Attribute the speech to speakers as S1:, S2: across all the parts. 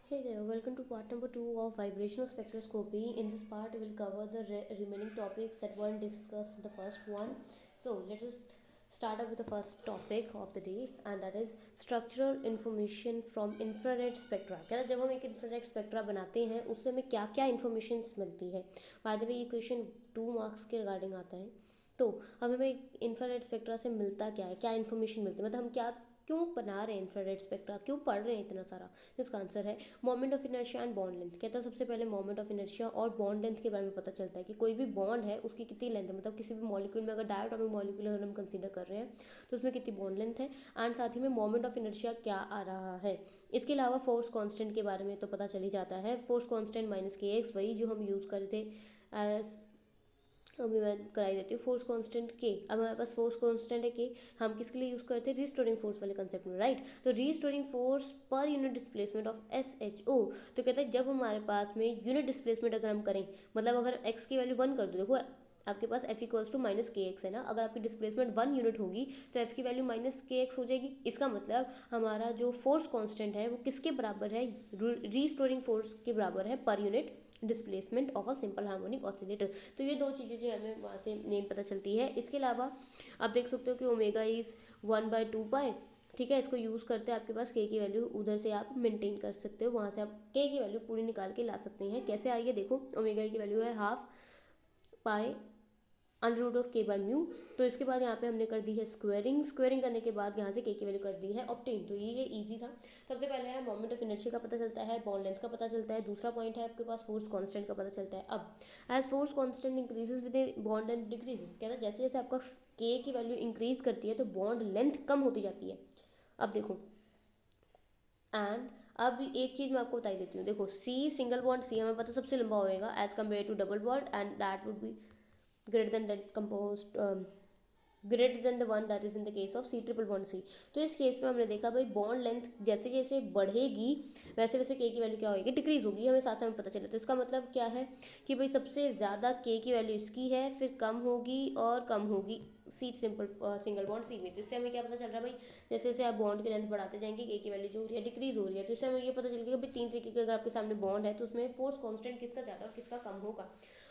S1: Hey there, welcome to part number 2 of vibrational spectroscopy. In this part, we will cover the remaining topics that weren't discussed in the first one. So, let us start up with the first topic of the day, and that is structural information from infrared spectra. कहता है जब हम एक infrared spectra बनाते हैं उससे हमें क्या क्या इन्फॉर्मेशन मिलती है. बाय द वे, ये क्वेश्चन 2 मार्क्स के रिगार्डिंग आता है. तो अब हमें इंफ्रारेड स्पेक्ट्रा से मिलता क्या है, क्या इन्फॉर्मेशन मिलती है, मतलब हम क्या क्यों बना रहे हैं इंफ्रारेड स्पेक्ट्रा, क्यों पढ़ रहे हैं इतना सारा. इसका आंसर है moment of inertia and bond length. कहता है सबसे पहले मोमेंट ऑफ इनर्शिया और बॉन्ड लेंथ के बारे में पता चलता है कि कोई भी बॉन्ड है उसकी कितनी लेंथ है, मतलब किसी भी मॉलिक्यूल में अगर डायटोमिक मॉलिक्यूल अगर हम कंसीडर कर रहे हैं तो उसमें कितनी बॉन्ड लेंथ है, एंड साथ ही में मोमेंट ऑफ इनर्शिया क्या आ रहा है. इसके अलावा फोर्स कांस्टेंट के बारे में तो पता चल ही जाता है. फोर्स कांस्टेंट माइनस के एक्स, वही जो हम यूज़ कर रहे थे एज, अभी मैं कराई देती हूँ. फोर्स कांस्टेंट के, अब हमारे पास फोर्स कांस्टेंट है के, हम किसके लिए यूज़ करते हैं, रिस्टोरिंग फोर्स वाले कंसेप्ट में, राइट. तो restoring force per unit displacement of SHO. तो कहते हैं जब हमारे पास में यूनिट डिस्प्लेसमेंट अगर हम करें, मतलब अगर x की वैल्यू 1 कर दो, देखो आपके पास F इक्वल्स टू माइनस के एक्स है ना, अगर आपकी डिस्प्लेसमेंट 1 यूनिट होगी तो F की वैल्यू माइनस के एक्स हो जाएगी. इसका मतलब हमारा जो फोर्स कांस्टेंट है वो किसके बराबर है, रिस्टोरिंग फोर्स के बराबर है per unit displacement of a simple harmonic oscillator. तो ये दो चीज़ें जो हमें वहाँ से मेन पता चलती है. इसके अलावा आप देख सकते हो कि ओमेगा इज़ 1/2 पाई, ठीक है. इसको यूज़ करते हैं, आपके पास के की वैल्यू उधर से आप मेंटेन कर सकते हो, वहाँ से आप के की वैल्यू पूरी निकाल के ला सकते हैं. कैसे आई है देखो, ओमेगा की वैल्यू है 1/2 पाई अंडर रूट ऑफ के बाय म्यू. तो इसके बाद यहाँ पे हमने कर दी है स्क्वेयरिंग. स्क्वेयरिंग करने के बाद यहाँ से के की वैल्यू कर दी है ऑब्टेन. तो ये इजी था. सबसे पहले है मोमेंट ऑफ इनर्शिया का पता चलता है, बॉन्ड लेंथ का पता चलता है. दूसरा पॉइंट है आपके पास फोर्स कांस्टेंट का पता चलता है. अब as force constant increases with bond length decreases, कहता है जैसे जैसे आपका के की वैल्यू इंक्रीज करती है तो बॉन्ड लेंथ कम होती जाती है. अब देखो, एंड अब एक चीज़ मैं आपको बता देती हूँ. देखो सी, सिंगल बॉन्ड सी हमें पता सबसे लंबा होएगा as compared to double bond, and that would be greater than that composed greater than the one that is in the case of C triple bond C. तो इस केस में हमने देखा भाई बॉन्ड लेंथ जैसे जैसे बढ़ेगी वैसे वैसे के की वैल्यू क्या होगी, डिक्रीज होगी, हमें साथ साथ पता चला. तो इसका मतलब क्या है कि भाई सबसे ज़्यादा के की वैल्यू इसकी है, फिर कम होगी और कम होगी सी सिंपल सिंगल बॉन्ड सी में. तो इससे हमें क्या पता चल रहा है भाई, जैसे जैसे आप बॉन्ड की लेंथ बढ़ाते जाएंगे के की वैल्यू जो हो रही है डिक्रीज हो रही है. तो इससे हमें ये पता चल गया कि भाई 3 तरीके के अगर आपके सामने बॉन्ड है तो उसमें फोर्स कांस्टेंट किसका ज़्यादा और किसका कम होगा.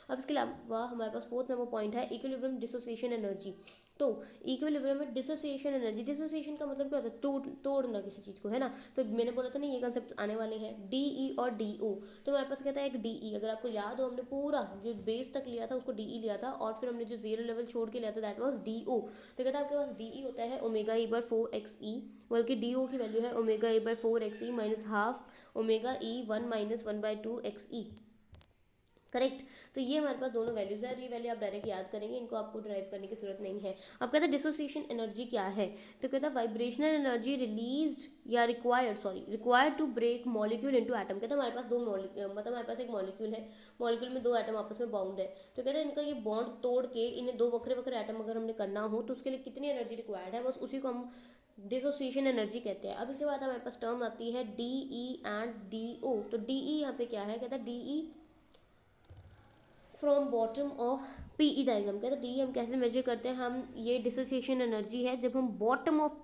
S1: अब इसके अलावा हमारे पास फोर्थ नंबर पॉइंट है इक्विलिब्रियम डिसोसिएशन एनर्जी. तो इक्विलिब्रियम में डिसोसिएशन एनर्जी, डिसोसिएशन का मतलब क्या होता है, तोड़ना किसी चीज़ को, है ना. तो मैंने बोला था ना ये कंसेप्ट आने वाले हैं DE और DO. तो हमारे पास कहता है एक DE, अगर आपको याद हो हमने पूरा जो बेस तक लिया था उसको DE लिया था और फिर हमने जो जीरो लेवल छोड़ के लिया था दैट वाज DO. तो कहता है आपके पास DE होता है ओमेगा E/4XE, बल्कि DO की वैल्यू है omega E/4XE minus half omega E1 minus 1/2XE, correct. तो ये हमारे पास दोनों वैल्यूज है, ये वैल्यू आप डायरेक्ट याद करेंगे, इनको आपको ड्राइव करने की जरूरत नहीं है. अब कहता है डिसोसिएशन एनर्जी क्या है, तो कहता है वाइब्रेशनल एनर्जी रिलीज्ड या required to break molecule into atom. कहता है हमारे पास मतलब हमारे पास एक मॉलिक्यूल है, मॉलिक्यूल में 2 एटम आपस में बाउंड है. तो कहते हैं इनका ये बॉन्ड तोड़ के इन्हें 2 वक्रे वक्रे एटम अगर हमने करना हो तो उसके लिए कितनी एनर्जी रिक्वायर्ड है, बस उसी को हम डिसोसिएशन एनर्जी कहते हैं. अब इसके बाद हमारे पास टर्म आती है DE एंड DO. तो DE यहाँ पे क्या है, कहता है DE from bottom of PE diagram. कहते हैं डी हम कैसे मेजर करते हैं, हम ये डिसोसिएशन एनर्जी है जब हम बॉटम ऑफ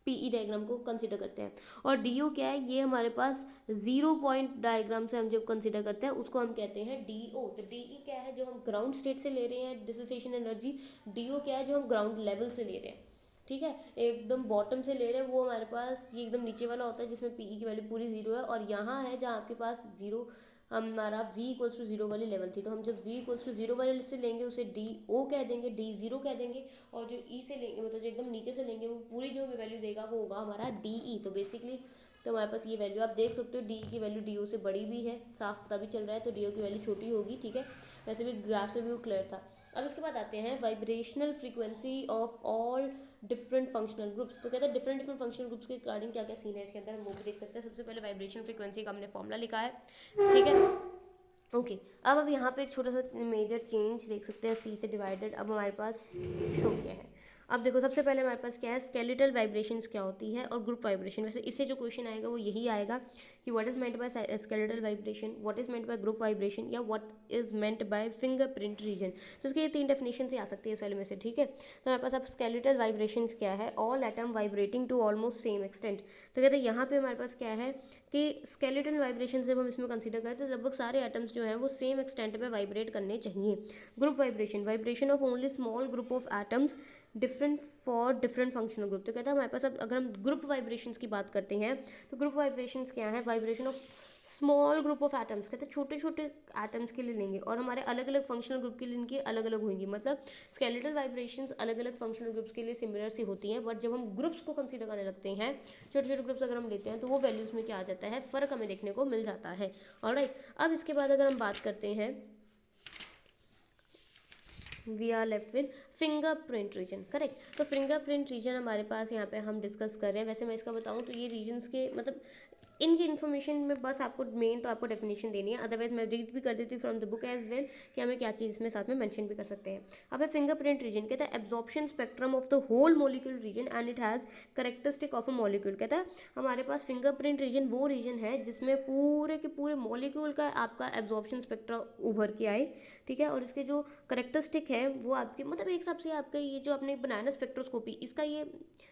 S1: पीई डायग्राम को कंसीडर करते हैं. और डीओ क्या है, ये हमारे पास 0 पॉइंट डायग्राम से हम जब कंसीडर करते हैं उसको हम कहते हैं डीओ. तो डीई क्या है जो हम ग्राउंड स्टेट से ले रहे हैं डिसोसिएशन एनर्जी, डीओ क्या है जो हम ग्राउंड लेवल से ले रहे हैं, ठीक है. एकदम बॉटम से ले रहे हैं वो हमारे पास ये एकदम नीचे वाला होता है जिसमें पीई की वैल्यू पूरी 0 है, और यहाँ है जहाँ आपके पास 0 हमारा V=0 वाली लेवल थी. तो हम जब V=0 वाले से लेंगे उसे DO कह देंगे, D0 कह देंगे, और जो E से लेंगे मतलब जो एकदम नीचे से लेंगे वो पूरी जो हमें वैल्यू देगा वो होगा हमारा DE. तो बेसिकली तो हमारे पास ये वैल्यू आप देख सकते हो, डी की वैल्यू DO से बड़ी भी है, साफ पता भी चल रहा है, तो DO की वैल्यू छोटी होगी, ठीक है. वैसे भी ग्राफ से भी वो क्लियर था. अब इसके बाद आते हैं vibrational frequency of all different functional groups. तो कहते हैं डिफरेंट डिफरेंट फंक्शनल ग्रुप्स के रिगार्डिंग क्या क्या सीन है इसके अंदर हम वो भी देख सकते हैं. सबसे पहले वाइब्रेशन फ्रीक्वेंसी का हमने फॉर्मूला लिखा है, ठीक है. ओके, अब यहाँ पे एक छोटा सा मेजर चेंज देख सकते हैं, सी से डिवाइडेड अब हमारे पास शो किया है. अब देखो सबसे पहले हमारे पास क्या है, स्केलेटल वाइब्रेशंस क्या होती है और ग्रुप वाइब्रेशन। वैसे इससे जो क्वेश्चन आएगा वो यही आएगा कि what is meant by skeletal vibration, what is meant by group vibration, या what is meant by fingerprint region. तो इसके ये 3 डेफिनेशन से आ सकती है इस वाले में से, ठीक है। तो हमारे पास अब स्केलेटल वाइब्रेशंस क्या है, all atom vibrating to almost same extent. तो कहते हैं यहाँ पे हमारे पास क्या है कि स्केलेटल वाइब्रेशन जब हम इसमें कंसीडर करें तो लगभग सारे एटम्स जो हैं वो सेम एक्सटेंट पे वाइब्रेट करने चाहिए। Group vibration, vibration of only small group of atoms different for different functional group. तो कहता है हमारे पास अब अगर हम ग्रुप वाइब्रेशंस की बात करते हैं तो ग्रुप वाइब्रेशंस क्या है, vibration of small group of atoms. कहते हैं छोटे छोटे एटम्स के लिए लेंगे और हमारे अलग अलग फंक्शनल ग्रुप के लिए इनकी अलग अलग होंगी। मतलब स्केलेटल वाइब्रेशंस अलग अलग फंक्शनल ग्रुप्स के लिए सिमिलर सी होती हैं, बट जब हम ग्रुप्स को कंसीडर करने लगते हैं, छोटे छोटे ग्रुप्स अगर हम लेते हैं तो वो वैल्यूज़ में क्या आ जाता है, फ़र्क हमें देखने को मिल जाता है। ऑलराइट, अब इसके बाद अगर हम बात करते हैं, we are left with fingerprint region, correct. तो फिंगरप्रिंट रीजन हमारे पास यहाँ पे हम डिस्कस कर रहे हैं। वैसे मैं इसका बताऊँ तो ये रीजन्स के मतलब इनकी इन्फॉर्मेशन में बस आपको मेन तो आपको डेफिनेशन देनी है, अदरवाइज मैं रीड भी कर देती हूँ from the book as well कि हमें क्या चीज़ इसमें साथ में मेंशन भी कर सकते हैं। अब है फिंगरप्रिंट रीजन, कहता है absorption spectrum of the whole molecule region and it has characteristic of a molecule. कहता है हमारे पास फिंगरप्रिंट रीजन वो रीजन है जिसमें पूरे के पूरे मॉलिक्यूल का आपका एब्जॉर्प्शन स्पेक्ट्रा उभर के आए, ठीक है। और इसके जो करेक्टरिस्टिक है वो आपके मतलब एक हिसाब से आपका ये जो आपने बनाया ना स्पेक्ट्रोस्कोपी, इसका ये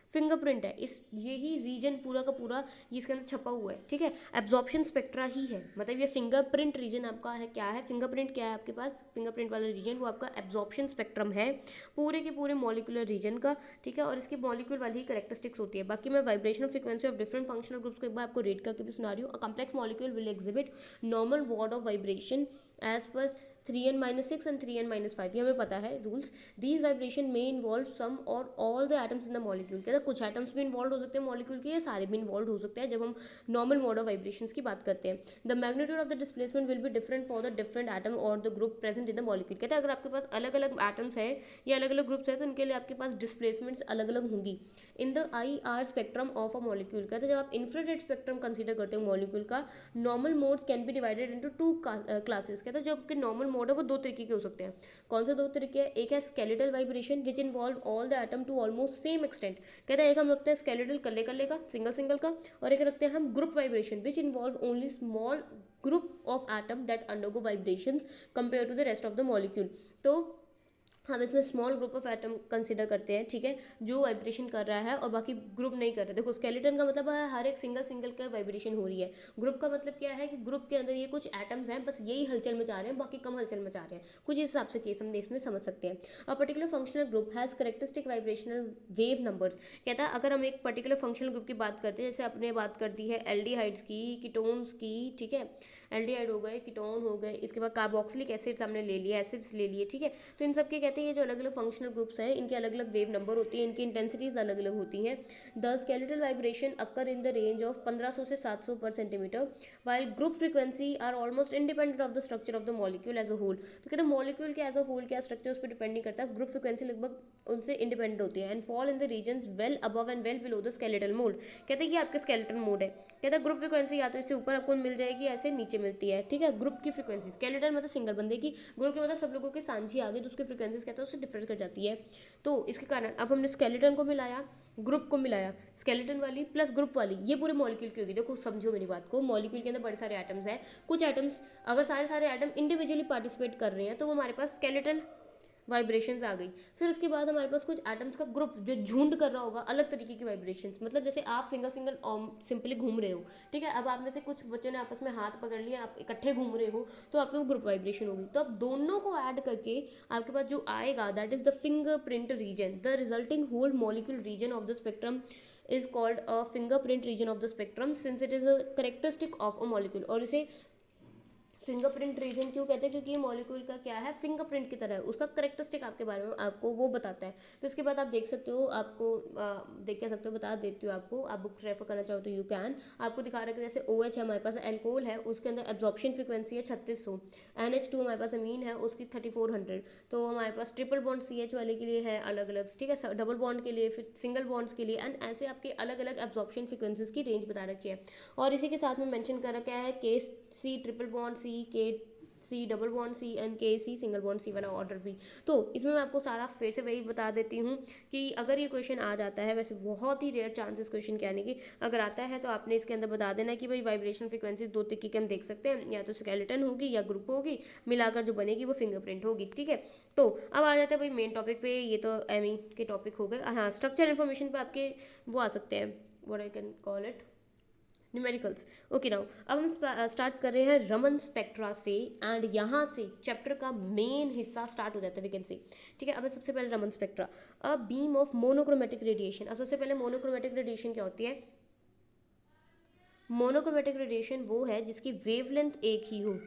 S1: फिंगरप्रिंट है, इस यही रीजन पूरा का पूरा ये इसके अंदर छपा हुआ है, ठीक है। एब्जॉर्प्शन स्पेक्ट्रा ही है, मतलब ये फिंगरप्रिंट रीजन आपका है, क्या है फिंगरप्रिंट, क्या है आपके पास फिंगरप्रिंट वाला रीजन, वो आपका एब्जॉर्प्शन स्पेक्ट्रम है पूरे के पूरे मॉलिक्यूलर रीजन का, ठीक है। और इसकी मॉलिक्यूल वाली ही करेक्टरिस्टिक्स होती है। बाकी मैं vibrational frequency of different functional groups को एक बार आपको रेट करके भी सुना रही हूँ। A complex molecule will exhibit normal mod of vibration as पर 3n-6 and 3n-5, ये हमें पता है रूल्स। दीज वाइब्रेशन में involve some or all the atoms in the molecule. कहता है कुछ एटम्स भी इन्वॉल्व हो सकते हैं मॉलिक्यूल के, या सारे भी इन्वॉल्व हो सकते हैं जब हम नॉर्मल मोड ऑफ वाइब्रेशंस की बात करते हैं। The magnitude of the displacement will be different for the different atom और the group present in the molecule. कहता है अगर आपके पास अलग अलग एटम्स है या अलग अलग ग्रुप्स है तो उनके लिए आपके पास डिस्प्लेसमेंट्स अलग अलग होंगी। In the IR spectrum of a molecule, कहते हैं जब आप इंफ्रारेड स्पेक्ट्रम कंसीडर करते हो मॉलिक्यूल का, normal modes can be divided into 2 classes. कहते हैं जो आपके नॉर्मल मोड है वो 2 तरीके के हो सकते हैं। कौन से 2 तरीके हैं, एक है skeletal vibration which involve all the atom to almost same extent. कहते हैं एक हम रखते हैं स्केलेटल कल्ले कल्ले का सिंगल सिंगल का, और एक रखते हैं हम group vibration which involve only small group of atom that undergo vibrations compare to the rest of the molecule. तो हम इसमें small group of atom consider करते हैं, ठीक है, जो वाइब्रेशन कर रहा है और बाकी ग्रुप नहीं कर रहे। देखो स्केलेटन का मतलब है हर एक सिंगल सिंगल का वाइब्रेशन हो रही है। ग्रुप का मतलब क्या है कि ग्रुप के अंदर ये कुछ एटम्स हैं बस यही हलचल मचा रहे हैं, बाकी कम हलचल मचा रहे हैं, कुछ इस हिसाब से केस हम इसमें समझ सकते हैं। A particular functional group has characteristic vibrational wave numbers. कहता है अगर हम एक पर्टिकुलर फंक्शनल ग्रुप की बात करते हैं, जैसे अपने बात कर दी है एल्डिहाइड्स की, कीटोन्स की, ठीक है, एल्डिहाइड हो गए, कीटोन हो गए, इसके बाद कार्बोक्सिलिक एसिड्स हमने ले लिए, एसिड्स ले लिए, ठीक है। तो इन सब के कहते हैं ये जो अलग अलग फंक्शनल ग्रुप्स हैं इनके अलग अलग वेव नंबर होती है, इनकी इंटेंसिटीज अलग अलग होती हैं। The skeletal vibration occur in the range of 1500 से 700 per centimetre, while group frequency are almost independent of the structure of the molecule as a whole. तो कहते हैं मॉलिक्यूल के एज अ होल क्या स्ट्रक्चर उस पर डिपेंड नहीं करता, ग्रुप फ्रीक्वेंसी लगभग उनसे इंडिपेंडेंट होती है। And fall in the regions well above and well below the skeletal mode. कहते हैं ये आपके स्केलेटल मोड है। कहता है ग्रुप फ्रीक्वेंसी या तो इससे ऊपर आपको मिल जाएगी, ऐसे नीचे मिलती है, ठीक है। ग्रुप की फ्रीक्वेंसी, स्केलेटल मतलब सिंगल बंदे की, ग्रुप के मतलब सब लोगों के सांझी आ गई तो उसकी फ्रीक्वेंसीज कहते हैं उससे डिफरेंट कर जाती है। तो इसके कारण अब हमने स्केलेटन को मिलाया, ग्रुप को मिलाया, स्केलेटन वाली प्लस ग्रुप वाली, ये पूरे मॉलिक्यूल की होगी। देखो समझो मेरी बात को, मॉलिक्यूल के अंदर बड़े सारे एटम्स हैं, कुछ एटम्स अगर सारे सारे एटम इंडिविजुअली पार्टिसिपेट कर रहे हैं तो वो हमारे पास स्केलेटल वाइब्रेशंस आ गई। फिर उसके बाद हमारे पास कुछ एटम्स का ग्रुप जो झुंड कर रहा होगा अलग तरीके की वाइब्रेशंस, मतलब जैसे आप सिंगल सिंगल सिंपली घूम रहे हो, ठीक है, अब आप में से कुछ बच्चों ने आपस में हाथ पकड़ लिया, आप इकट्ठे घूम रहे हो तो आपके वो ग्रुप वाइब्रेशन होगी। तो अब दोनों को ऐड करके आपके पास जो आएगा that is the fingerprint region, the resulting whole molecule region of the spectrum is called a fingerprint region of the spectrum since it is a characteristic of a molecule. और इसे फिंगरप्रिंट रीजन क्यों कहते हैं, क्योंकि ये molecule का क्या है, फिंगरप्रिंट की तरह है, उसका करेक्टरिस्टिक आपके बारे में आपको वो बताता है। तो इसके बाद आप देख सकते हो, आपको देख क्या सकते हो, बता देती हूँ आपको, आप बुक रेफर करना चाहो तो यू कैन। आपको दिखा रहा है कि जैसे OH है हमारे पास, एल्कोहल है, उसके अंदर एब्जॉर्प्शन फ्रीक्वेंसी है 3600, NH2 हमारे पास अमीन है उसकी 3400। तो हमारे पास ट्रिपल बॉन्ड CH वाले के लिए है अलग अलग, ठीक है, डबल बॉन्ड के लिए, फिर सिंगल बॉन्ड्स के लिए, एंड ऐसे आपके अलग अलग एब्जॉर्प्शन फ्रीक्वेंसीज की रेंज बता रखी है। और इसी के साथ में मेंशन कर रखा है KC triple bond C, K C double bond C N K C single bond C वाला ऑर्डर भी। तो इसमें मैं आपको सारा फिर से वही बता देती हूँ कि अगर ये क्वेश्चन आ जाता है, वैसे बहुत ही रेयर चांसेस क्वेश्चन के आने की, अगर आता है तो आपने इसके अंदर बता देना कि भाई वाइब्रेशन फ्रीक्वेंसी दो तरीके के हम देख सकते हैं, या तो स्केलेटन होगी या ग्रुप होगी, मिलाकर जो बनेगी वो फिंगरप्रिंट होगी। ठीक है, तो अब आ जाते हैं भाई मेन टॉपिक पे। ये तो एमई के टॉपिक हो गए। हाँ, स्ट्रक्चर इन्फॉर्मेशन पे आपके वो आ सकते हैं, what I can call it, numericals. Okay now अब हम स्टार्ट कर रहे हैं रमन स्पेक्ट्रा से, एंड यहाँ से चैप्टर का मेन हिस्सा स्टार्ट हो जाता है, वी कैन सी। ठीक है, अब सबसे पहले Raman spectra, a beam of monochromatic radiation. अब सबसे पहले मोनोक्रोमेटिक रेडिएशन क्या होती है? मोनोक्रोमेटिक रेडिएशन वो है जिसकी वेवलेंथ एक ही हो।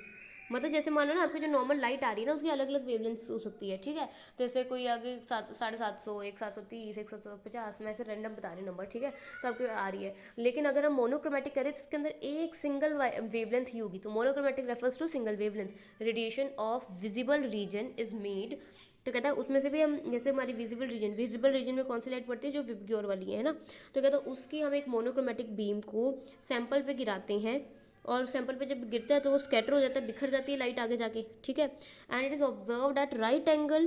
S1: मतलब जैसे मान लो ना, आपकी जो नॉर्मल लाइट आ रही है ना, उसकी अलग अलग वेवलेंथ्स हो सकती है। ठीक है, जैसे कोई आगे 750, एक 730, एक 750, मैं ऐसे रैंडम बता रही हूँ नंबर। ठीक है, तो आपकी आ रही है। लेकिन अगर हम मोनोक्रोमेटिक करें तो इसके अंदर एक सिंगल वेवलेंथ ही होगी। तो monochromatic refers to single wavelength. Radiation of visible region is made, तो कहता है उसमें से भी हम, जैसे हमारी विजिबल रीजन में कौन सी लाइट पड़ती है? जो विबग्योर वाली है ना। तो कहता है उसकी हम एक मोनोक्रोमेटिक बीम को सैंपल पे गिराते हैं, और सैंपल पे जब गिरता है तो वो स्कैटर हो जाता है, बिखर जाती है लाइट आगे जाके। ठीक है, and it is observed eight right angle.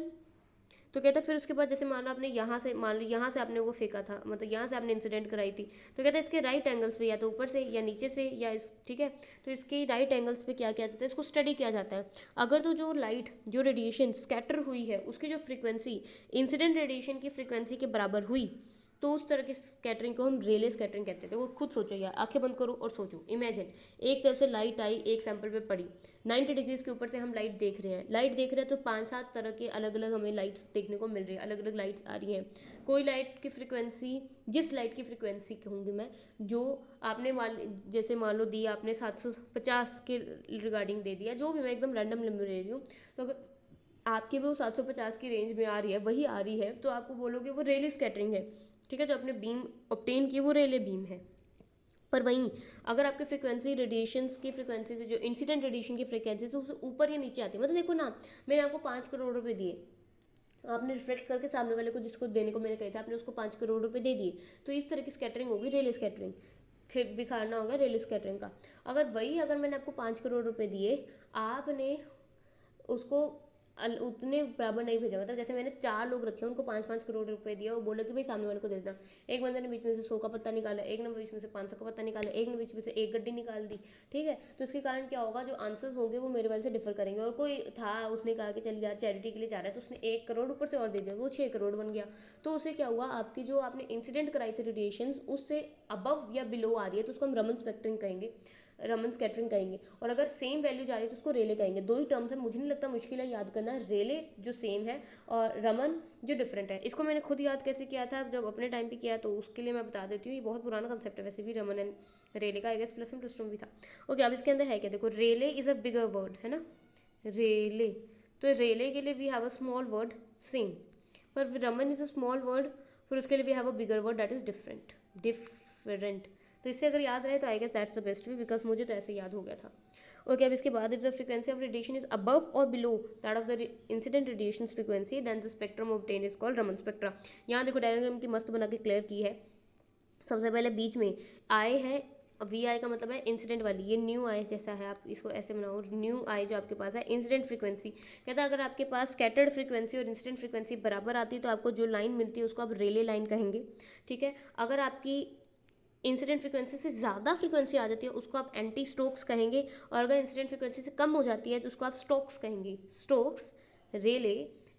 S1: तो कहता है फिर उसके बाद जैसे मान लो आपने यहाँ से, मान लो यहाँ से आपने वो फेंका था, मतलब यहाँ से आपने इंसिडेंट कराई थी, तो कहता है इसके राइट एंगल्स पे, या तो ऊपर से या नीचे से या इस, ठीक है, तो इसके राइट एंगल्स पे क्या किया जाता है? इसको स्टडी किया जाता है। अगर तो जो लाइट, जो रेडिएशन स्कैटर हुई है, उसकी जो फ्रीक्वेंसी इंसिडेंट रेडिएशन की फ्रीक्वेंसी के बराबर हुई, तो उस तरह की स्कैटरिंग को हम रेले स्कैटरिंग कहते थे। वो खुद सोचो यार, आंखें बंद करो और सोचो, इमेजिन एक तरफ से लाइट आई, एक सैंपल पे पड़ी, 90 डिग्रीज के ऊपर से हम लाइट देख रहे हैं। लाइट देख रहे हैं तो 5-7 तरह के अलग अलग हमें लाइट्स देखने को मिल रही है, अलग अलग लाइट्स आ रही हैं। कोई लाइट की फ्रिक्वेंसी, जिस लाइट की फ्रिक्वेंसी कहूँगी मैं, जो आपने जैसे मान लो दी आपने 750 के रिगार्डिंग दे दिया, जो भी, मैं एकदम रैंडम नंबर ले रही हूँ, तो अगर आपकी वो 750 की रेंज में आ रही है, वही आ रही है, तो आपको बोलोगे वो रेले स्कैटरिंग है। ठीक है, जो आपने बीम ऑब्टेन की वो रेले बीम है। पर वहीं अगर आपकी फ्रीक्वेंसी रेडिएशंस की फ्रीक्वेंसी से, जो इंसिडेंट रेडिएशन की फ्रीक्वेंसी, तो उससे ऊपर या नीचे आती है। मतलब देखो ना, मैंने आपको 5 करोड़ रुपए दिए, आपने रिफ्लेक्ट करके सामने वाले को, जिसको देने को मैंने कहा था, आपने उसको 5 करोड़ रुपए दे दिए, तो इस तरह की स्कैटरिंग होगी, रेले स्कैटरिंग। फिर बिखारना होगा रेले स्कैटरिंग का। अगर मैंने आपको 5 करोड़ रुपए दिए, आपने उसको उतने बराबर नहीं भेजा। मतलब जैसे मैंने 4 लोग रखे, उनको 5-5 करोड़ रुपए दिया, वो बोला कि भाई सामने वाले को दे देना। एक बंदे ने बीच में से 100 का पत्ता निकाला, एक ने बीच में से 500 का पत्ता निकाला, एक ने बीच में से एक गड्डी निकाल दी। ठीक है, तो इसके कारण क्या होगा, जो आंसर्स होंगे वो मेरे वाले से डिफर करेंगे। और कोई था, उसने कहा कि चल यार चैरिटी के लिए जा रहा है, तो उसने 1 करोड़ ऊपर से और दे दिया, वो 6 करोड़ बन गया। तो उससे क्या हुआ, आपकी जो आपने इंसिडेंट कराई थी रेडिएशन, उससे अबव या बिलो आ रही है, तो उसको हम रमन स्पेक्ट्रिंग कहेंगे, रमन स्कैटरिंग कहेंगे। और अगर सेम वैल्यू जा रही है तो उसको रेले कहेंगे। दो ही टर्म्स है, मुझे नहीं लगता मुश्किल है याद करना। रेले जो सेम है और रमन जो डिफरेंट है। इसको मैंने खुद याद कैसे किया था, जब अपने टाइम पे किया, तो उसके लिए मैं बता देती हूँ। ये बहुत पुराना कंसेप्ट है वैसे भी, रमन एंड रेले का, आई गेस प्लस में प्लस टू भी था। ओके, अब इसके अंदर है क्या, देखो, रेले इज अ बिगर वर्ड, है ना, रेले। तो रेले के लिए we have a small word same, पर Raman is a small word, फिर उसके लिए we have a bigger word that is different. तो इससे अगर याद रहे तो I guess that's the best way, because मुझे तो ऐसे याद हो गया था। ओके, अब इसके बाद if the frequency of radiation is above और below that of the incident radiation frequency, then the spectrum obtain is called Raman spectra. यहाँ देखो डायग्राम की मस्त बना के क्लियर की है। सबसे पहले बीच में आई है, वी आई का मतलब है इंसिडेंट वाली, ये न्यू आई जैसा है, आप इसको ऐसे बनाओ, न्यू आई जो आपके पास है इंसिडेंट फ्रीक्वेंसी। कहता है अगर आपके पास स्कैटर्ड फ्रीक्वेंसी और इंसिडेंट फ्रीक्वेंसी बराबर आती है तो आपको जो लाइन मिलती है उसको आप रेले लाइन कहेंगे। ठीक है, अगर आपकी इंसिडेंट फ्रीक्वेंसी से ज़्यादा फ्रीक्वेंसी आ जाती है उसको आप एंटी स्टोक्स कहेंगे, और अगर इंसिडेंट फ्रीक्वेंसी से कम हो जाती है तो उसको आप स्टोक्स कहेंगे। स्टोक्स, रेले,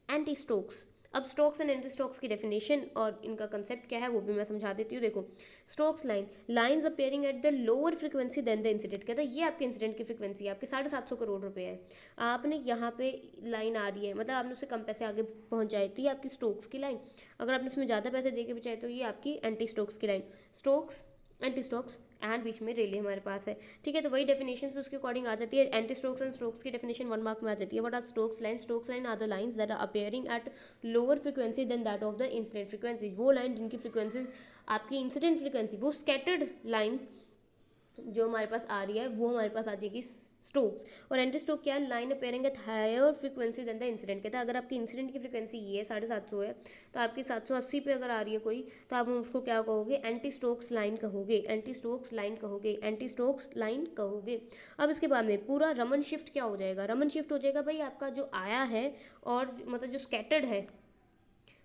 S1: एंटी स्टोक्स। अब स्टोक्स एंड एंटी स्टोक्स की डेफिनेशन और इनका कंसेप्ट क्या है वो भी मैं समझा देती हूँ। देखो, Stokes line, lines appearing at the lower frequency then the incident. कहता है ये आपके इंसिडेंट की फ्रीक्वेंसी है, आपके 750 करोड़ रुपए है, आपने यहाँ पे लाइन आ रही है, मतलब आपने उससे कम पैसे आगे पहुँच जाए तो ये आपकी स्टोक्स की लाइन। अगर आपने उसमें ज़्यादा पैसे दे के बचाए तो ये आपकी एंटी स्टोक्स की line. Stokes, anti Stokes and बीच में रेले हमारे पास है। ठीक है, तो वही डेफिनेशन भी उसके अकॉर्डिंग आ जाती है। एंटी स्टोक्स एंड स्टोक्स की डेफिनेशन 1 मार्क में आ जाती है। What are Stokes line? Stokes line are the lines that are appearing at lower frequency than that of the incident frequency. वो लाइन जिनकी फ्रीक्वेंसीज आपकी इंसिडेंट फ्रीक्वेंसी, वो scattered lines जो हमारे पास आ रही है वो हमारे पास आ जाएगी स्ट्रोक्स। और एंटी स्ट्रोक क्या है, line appearing at higher frequency then the incident. कहता है अगर आपकी इंसिडेंट की फ्रीक्वेंसी ये है 750 है, तो आपकी 780 पे अगर आ रही है कोई, तो आप उसको क्या कहोगे, एंटी स्ट्रोक्स लाइन कहोगे, एंटी स्ट्रोक्स लाइन कहोगे, एंटी स्ट्रोक्स लाइन कहोगे। अब इसके बाद में पूरा रमन शिफ्ट क्या हो जाएगा, रमन शिफ्ट हो जाएगा भाई आपका जो आया है और मतलब जो स्कैटर्ड है,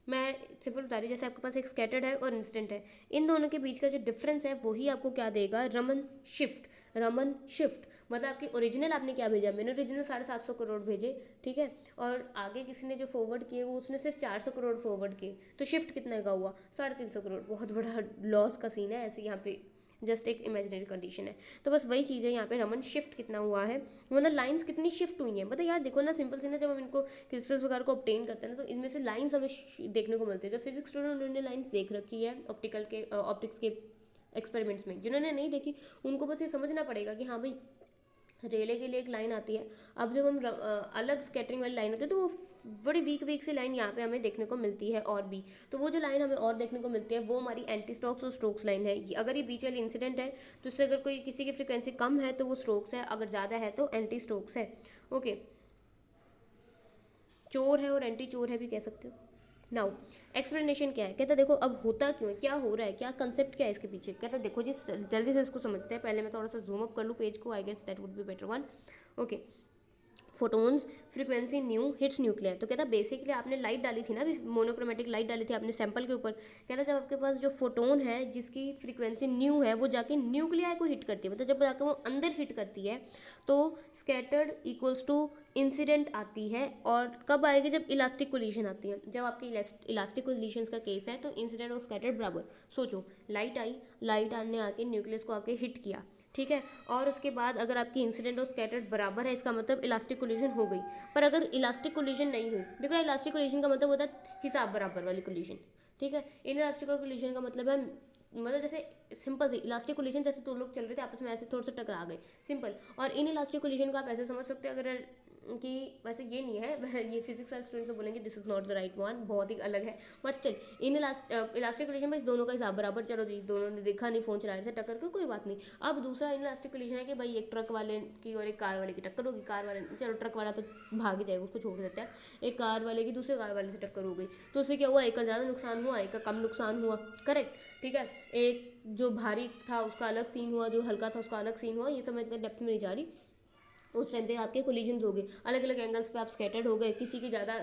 S1: मैं सिंपल बता रही हूँ, जैसे आपके पास एक स्कैटर्ड है और इंस्टेंट है, इन दोनों के बीच का जो डिफरेंस है वही आपको क्या देगा, रमन शिफ्ट। रमन शिफ्ट मतलब आपकी ओरिजिनल आपने क्या भेजा, मैंने ओरिजिनल 750 करोड़ भेजे, ठीक है, और आगे किसी ने जो फॉरवर्ड किए वो उसने सिर्फ 400 करोड़ फॉरवर्ड किए, तो शिफ्ट कितने का हुआ, 350 करोड़। बहुत बड़ा लॉस का सीन है, ऐसे यहाँ पे जस्ट एक इमेजिनरी कंडीशन है। तो बस वही चीज़ है यहाँ पे, रमन शिफ्ट कितना हुआ है, मतलब लाइंस कितनी शिफ्ट हुई हैं। मतलब यार देखो ना, सिंपल सी ना, जब हम इनको क्रिस्टल्स वगैरह को ऑब्टेन करते हैं ना, तो इनमें से लाइंस हमें देखने को मिलती है। जो फिजिक्स स्टूडेंट उन्होंने लाइंस देख रखी है ऑप्टिक्स के एक्सपेरिमेंट्स में, जिन्होंने नहीं देखी उनको बस ये समझना पड़ेगा कि हाँ भाई रेले के लिए एक लाइन आती है। अब जब हम अलग स्कैटरिंग वाली लाइन होती है, तो वो बड़ी वीक वीक सी लाइन यहाँ पे हमें देखने को मिलती है। और भी तो वो जो लाइन हमें और देखने को मिलती है वो हमारी एंटी स्ट्रोक्स और स्ट्रोक्स लाइन है। अगर ये बीच वाली इंसिडेंट है तो इससे अगर कोई किसी की फ्रिक्वेंसी कम है तो वो स्ट्रोक्स है, अगर ज़्यादा है तो एंटी स्ट्रोक्स है। ओके, चोर है और एंटी चोर है भी कह सकते हो। नाउ एक्सप्लेनेशन क्या है, कहता देखो अब होता क्यों है, क्या हो रहा है, क्या कंसेप्ट क्या है इसके पीछे। कहता देखो जी जल्दी से इसको समझते हैं। पहले मैं थोड़ा सा जूम अप कर लूँ पेज को, I guess that would be better one. Okay, photons frequency nu hits nuclear. तो कहता बेसिकली आपने लाइट डाली थी ना, अभी मोनोक्रोमेटिक लाइट डाली थी आपने सैंपल के ऊपर। कहता जब आपके पास जो फोटोन है जिसकी फ्रीक्वेंसी न्यू है वो जाके न्यूक्लियर को हिट करती है, मतलब जब जाके वो अंदर हिट करती है तो स्कैटर्ड इक्वल्स टू इंसिडेंट आती है। और कब आएगी, जब इलास्टिक कोलिशन आती है। जब आपकी इलास्टिक कोलिशन का केस है तो इंसिडेंट और स्कैटर्ड बराबर। सोचो लाइट आई, लाइट आने आके न्यूक्लियस को आके हिट किया, ठीक है, और उसके बाद अगर आपकी इंसिडेंट और स्कैटर्ड बराबर है, इसका मतलब इलास्टिक कोलिशन हो गई। पर अगर इलास्टिक कोलिशन नहीं हुई, देखो इलास्टिक कोलिशन का मतलब होता है हिसाब बराबर वाली कोलिशन, ठीक है। इन इलास्टिक कोलिशन का मतलब है मतलब जैसे सिंपल सी इलास्टिक कोलिशन, जैसे दो लोग चल रहे थे आपस में ऐसे थोड़ा सा टकरा गए, सिंपल। और इन इलास्टिक कोलिशन को आप ऐसे समझ सकते हैं, अगर कि वैसे ये नहीं है, ये फिजिक्स वाले स्टूडेंट्स बोलेंगे this is not the right one, बहुत ही अलग है, but still inelastic collision में दोनों का हिसाब बराबर। चलो जी, दोनों ने देखा नहीं, फोन चला रहे थे, टक्कर को कोई बात नहीं। अब दूसरा इन इलास्टिक कोलिशन है कि भाई एक ट्रक वाले की और एक कार वाले की टक्कर होगी। कार वाले, चलो ट्रक वाला तो भाग जाएगा, उसको छोड़ देते हैं। एक कार वाले की दूसरे कार वाले से टक्कर हो गई, तो उससे क्या हुआ, एक का ज़्यादा नुकसान हुआ, एक का कम नुकसान हुआ, करेक्ट, ठीक है। एक जो भारी था उसका अलग सीन हुआ, जो हल्का था उसका अलग सीन हुआ। ये सब मैं इतने डेप्थ में नहीं जा रही। उस टाइम पे आपके कोलिजन्स हो गए, अलग अलग एंगल्स पे आप स्कैटर्ड हो गए, किसी की ज़्यादा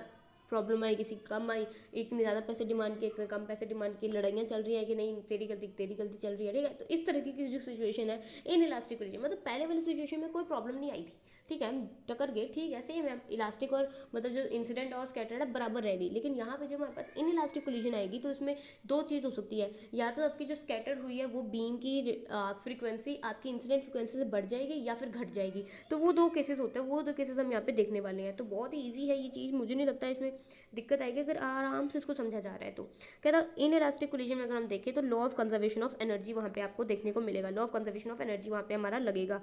S1: प्रॉब्लम आई, किसी की कम आई, एक ने ज़्यादा पैसे डिमांड किए, एक ने कम पैसे डिमांड किए, लड़ाइयाँ चल रही है कि नहीं तेरी गलती चल रही है, ठीक है। तो इस तरीके की जो सिचुएशन है इन इलास्टिक कोलिजन, मतलब पहले वाली सिचुएशन में कोई प्रॉब्लम नहीं आई थी, ठीक है, हम टकर गए, ठीक है, सेम है, इलास्टिक और मतलब जो इंसिडेंट और स्कैटर्ड है बराबर रह गई। लेकिन यहाँ पे जब हमारे पास इन इलास्टिक कोलिजन आएगी तो इसमें दो चीज़ हो सकती है, या तो आपकी जो स्कैटर्ड हुई है वो बीम की फ्रीक्वेंसी आपकी इंसिडेंट फ्रीक्वेंसी से बढ़ जाएगी या फिर घट जाएगी। तो वो दो केसेस होते हैं, वो दो केसेस हम यहाँ पे देखने वाले हैं। तो बहुत ही ईजी है ये चीज़, मुझे नहीं लगता इसमें दिक्कत आएगी अगर आराम से इसको समझा जा रहा है। तो कहता इन इलास्टिक कोलिजन में अगर हम देखें तो law of conservation of energy वहाँ पे आपको देखने को मिलेगा, law of conservation of energy वहाँ पे हमारा लगेगा।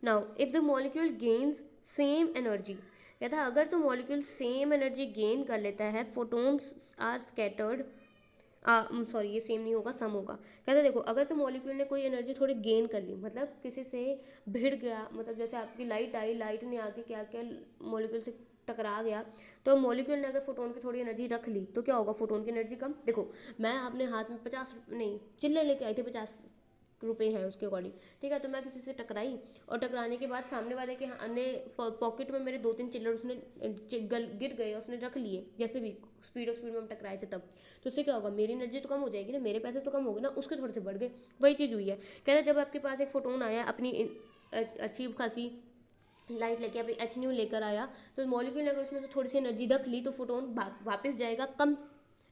S1: Now if the molecule gains same energy, कहता है अगर तो मॉलिक्यूल सेम एनर्जी गेन कर लेता है, फोटोन्स आर स्कैटर्ड, सॉरी ये सेम नहीं होगा, सम होगा। कहता देखो अगर तो मॉलिक्यूल ने कोई एनर्जी थोड़ी गेन कर ली, मतलब किसी से भिड़ गया, मतलब जैसे आपकी लाइट आई, लाइट ने आके क्या क्या मॉलिक्यूल से टकरा गया, तो मॉलिक्यूल ने अगर फोटोन की थोड़ी एनर्जी रख ली तो क्या होगा, फोटोन की एनर्जी कम। देखो मैं अपने हाथ में 50 नहीं चिल्लर लेके आई थी, 50 रुपये हैं उसके अकॉर्डिंग, ठीक है। तो मैं किसी से टकराई और टकराने के बाद सामने वाले के अन्य पॉकेट में मेरे 2-3 चिल्लर उसने गिर गए, उसने रख लिए, जैसे भी स्पीड में हम टकराए थे तब। तो उससे क्या होगा, मेरी एनर्जी तो कम हो जाएगी ना, मेरे पैसे तो कम हो गए ना, उसके थोड़े से बढ़ गए। वही चीज़ हुई है। कहते हैं जब आपके पास एक फोटोन आया अपनी अच्छी खासी लाइट लेके अभी एच न्यू लेकर आया, तो मॉलिक्यूल ने अगर उसमें से थोड़ी सी एनर्जी रख ली तो फोटोन वापस जाएगा कम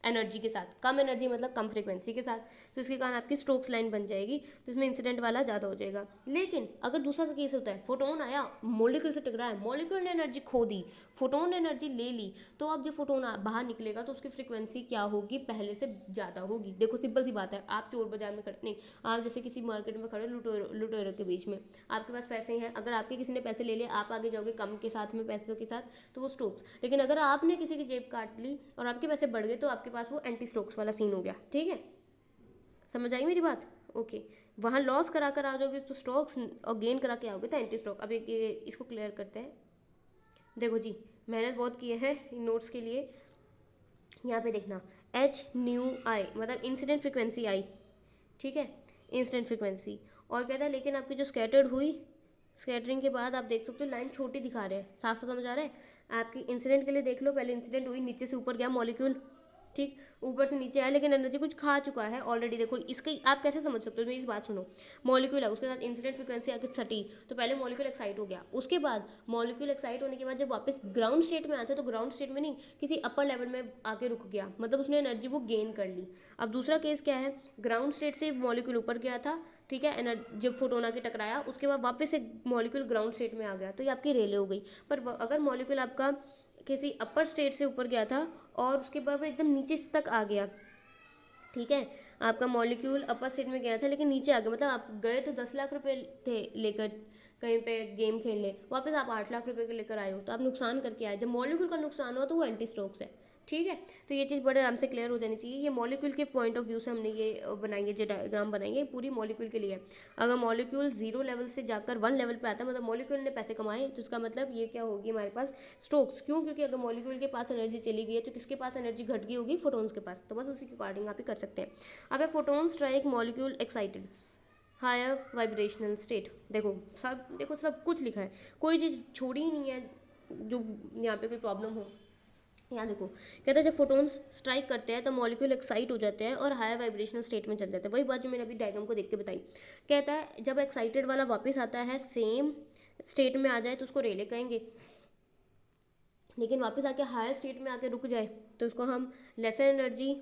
S1: एनर्जी के साथ, कम एनर्जी मतलब कम फ्रीक्वेंसी के साथ। तो इसके कारण आपकी स्ट्रोक्स लाइन बन जाएगी, तो इसमें इंसिडेंट वाला ज़्यादा हो जाएगा। लेकिन अगर दूसरा केस होता है, फोटोन आया मॉलिक्यूल से टकराया, मॉलिक्यूल ने एनर्जी खो दी, फोटोन ने एनर्जी ले ली, तो अब जब फोटोन बाहर निकलेगा तो उसकी फ्रीक्वेंसी क्या होगी, पहले से ज़्यादा होगी। देखो सिंपल सी बात है, आप चोर बाजार में खड़े नहीं, आप जैसे किसी मार्केट में खड़े लुटेरों के बीच में, आपके पास पैसे हैं, अगर आपके किसी ने पैसे ले लिए, आप आगे जाओगे कम के साथ में पैसों के साथ, तो वो स्ट्रोक्स। लेकिन अगर आपने किसी की जेब काट ली और आपके पैसे बढ़ गए तो आपके पास वो एंटी स्ट्रोक्स वाला सीन हो गया, ठीक है। समझ आई मेरी बात। ओके, वहाँ लॉस करा कर आ जाओगे तो स्ट्रोक्स, और गेन करा के आओगे तो एंटी स्ट्रोक। अब एक इसको क्लियर करते हैं। देखो जी, मेहनत बहुत की है इन नोट्स के लिए। यहाँ पे देखना, एच न्यू आई मतलब इंसिडेंट फ्रिक्वेंसी आई, ठीक है, इंसिडेंट फ्रिक्वेंसी। और कहता है लेकिन आपकी जो स्कैटर्ड हुई, स्कैटरिंग के बाद आप देख सकते हो लाइन छोटी दिखा रहे हैं, साफ समझ आ रहा है। आपकी इंसिडेंट के लिए देख लो, पहले इंसिडेंट हुई, नीचे से ऊपर गया मॉलिक्यूल, ठीक, ऊपर से नीचे आया, लेकिन एनर्जी कुछ खा चुका है ऑलरेडी। देखो इसकी आप कैसे समझ सकते हो, मेरी इस बात सुनो। मॉलिक्यूल है, उसके साथ इंसिडेंट फ्रिक्वेंसी आके सटी, तो पहले मॉलिक्यूल एक्साइट हो गया, उसके बाद मॉलिक्यूल एक्साइट होने के बाद जब वापस ग्राउंड स्टेट में आते तो ग्राउंड स्टेट में नहीं, किसी अपर लेवल में आके रुक गया, मतलब उसने एनर्जी वो गेन कर ली। अब दूसरा केस क्या है, ग्राउंड स्टेट से मॉलिक्यूल ऊपर गया था, ठीक है, जब फोटोन आके टकराया उसके बाद वापस एक मॉलिक्यूल ग्राउंड स्टेट में आ गया, तो ये आपकी रेले हो गई। पर अगर मॉलिक्यूल आपका किसी अपर स्टेट से ऊपर गया था और उसके बाद वो एकदम नीचे तक आ गया, ठीक है, आपका मॉलिक्यूल अपर स्टेट में गया था लेकिन नीचे आ गया, मतलब आप गए तो 10 लाख रुपए थे लेकर कहीं पे गेम खेलने, वापस आप 8 लाख रुपए के लेकर आए हो, तो आप नुकसान करके आए। जब मॉलिक्यूल का नुकसान हुआ तो वो एंटी स्ट्रोक्स है, ठीक है। तो ये चीज़ बड़े आराम से क्लियर हो जानी चाहिए। ये मॉलिक्यूल के पॉइंट ऑफ व्यू से हमने ये बनाएंगे, जो डायग्राम बनाएंगे पूरी मॉलिक्यूल के लिए। अगर मॉलिक्यूल 0 लेवल से जाकर 1 लेवल पे आता है, मतलब मॉलिक्यूल ने पैसे कमाए, तो इसका मतलब ये क्या होगी हमारे पास, स्ट्रोक्स। क्यों? क्योंकि अगर मॉलिक्यूल के पास एनर्जी चली गई है तो किसके पास एनर्जी घट गई होगी, फोटोन्स के पास। तो बस उसी के अकॉर्डिंग आप ही कर सकते हैं। अब है photon strike molecule excited higher vibrational state. देखो सब कुछ लिखा है, कोई चीज़ छोड़ी ही नहीं है जो यहाँ पे कोई प्रॉब्लम हो। यहाँ देखो, कहता है जब फोटोन्स स्ट्राइक करते हैं तो मॉलिक्यूल एक्साइट हो जाते हैं और हायर वाइब्रेशनल स्टेट में चल जाते हैं। वही बात जो मैंने अभी डायग्राम को देख के बताई। कहता है जब एक्साइटेड वाला वापस आता है सेम स्टेट में आ जाए तो उसको रेले कहेंगे, लेकिन वापस आके हायर स्टेट में आके रुक जाए तो उसको हम लेसर एनर्जी,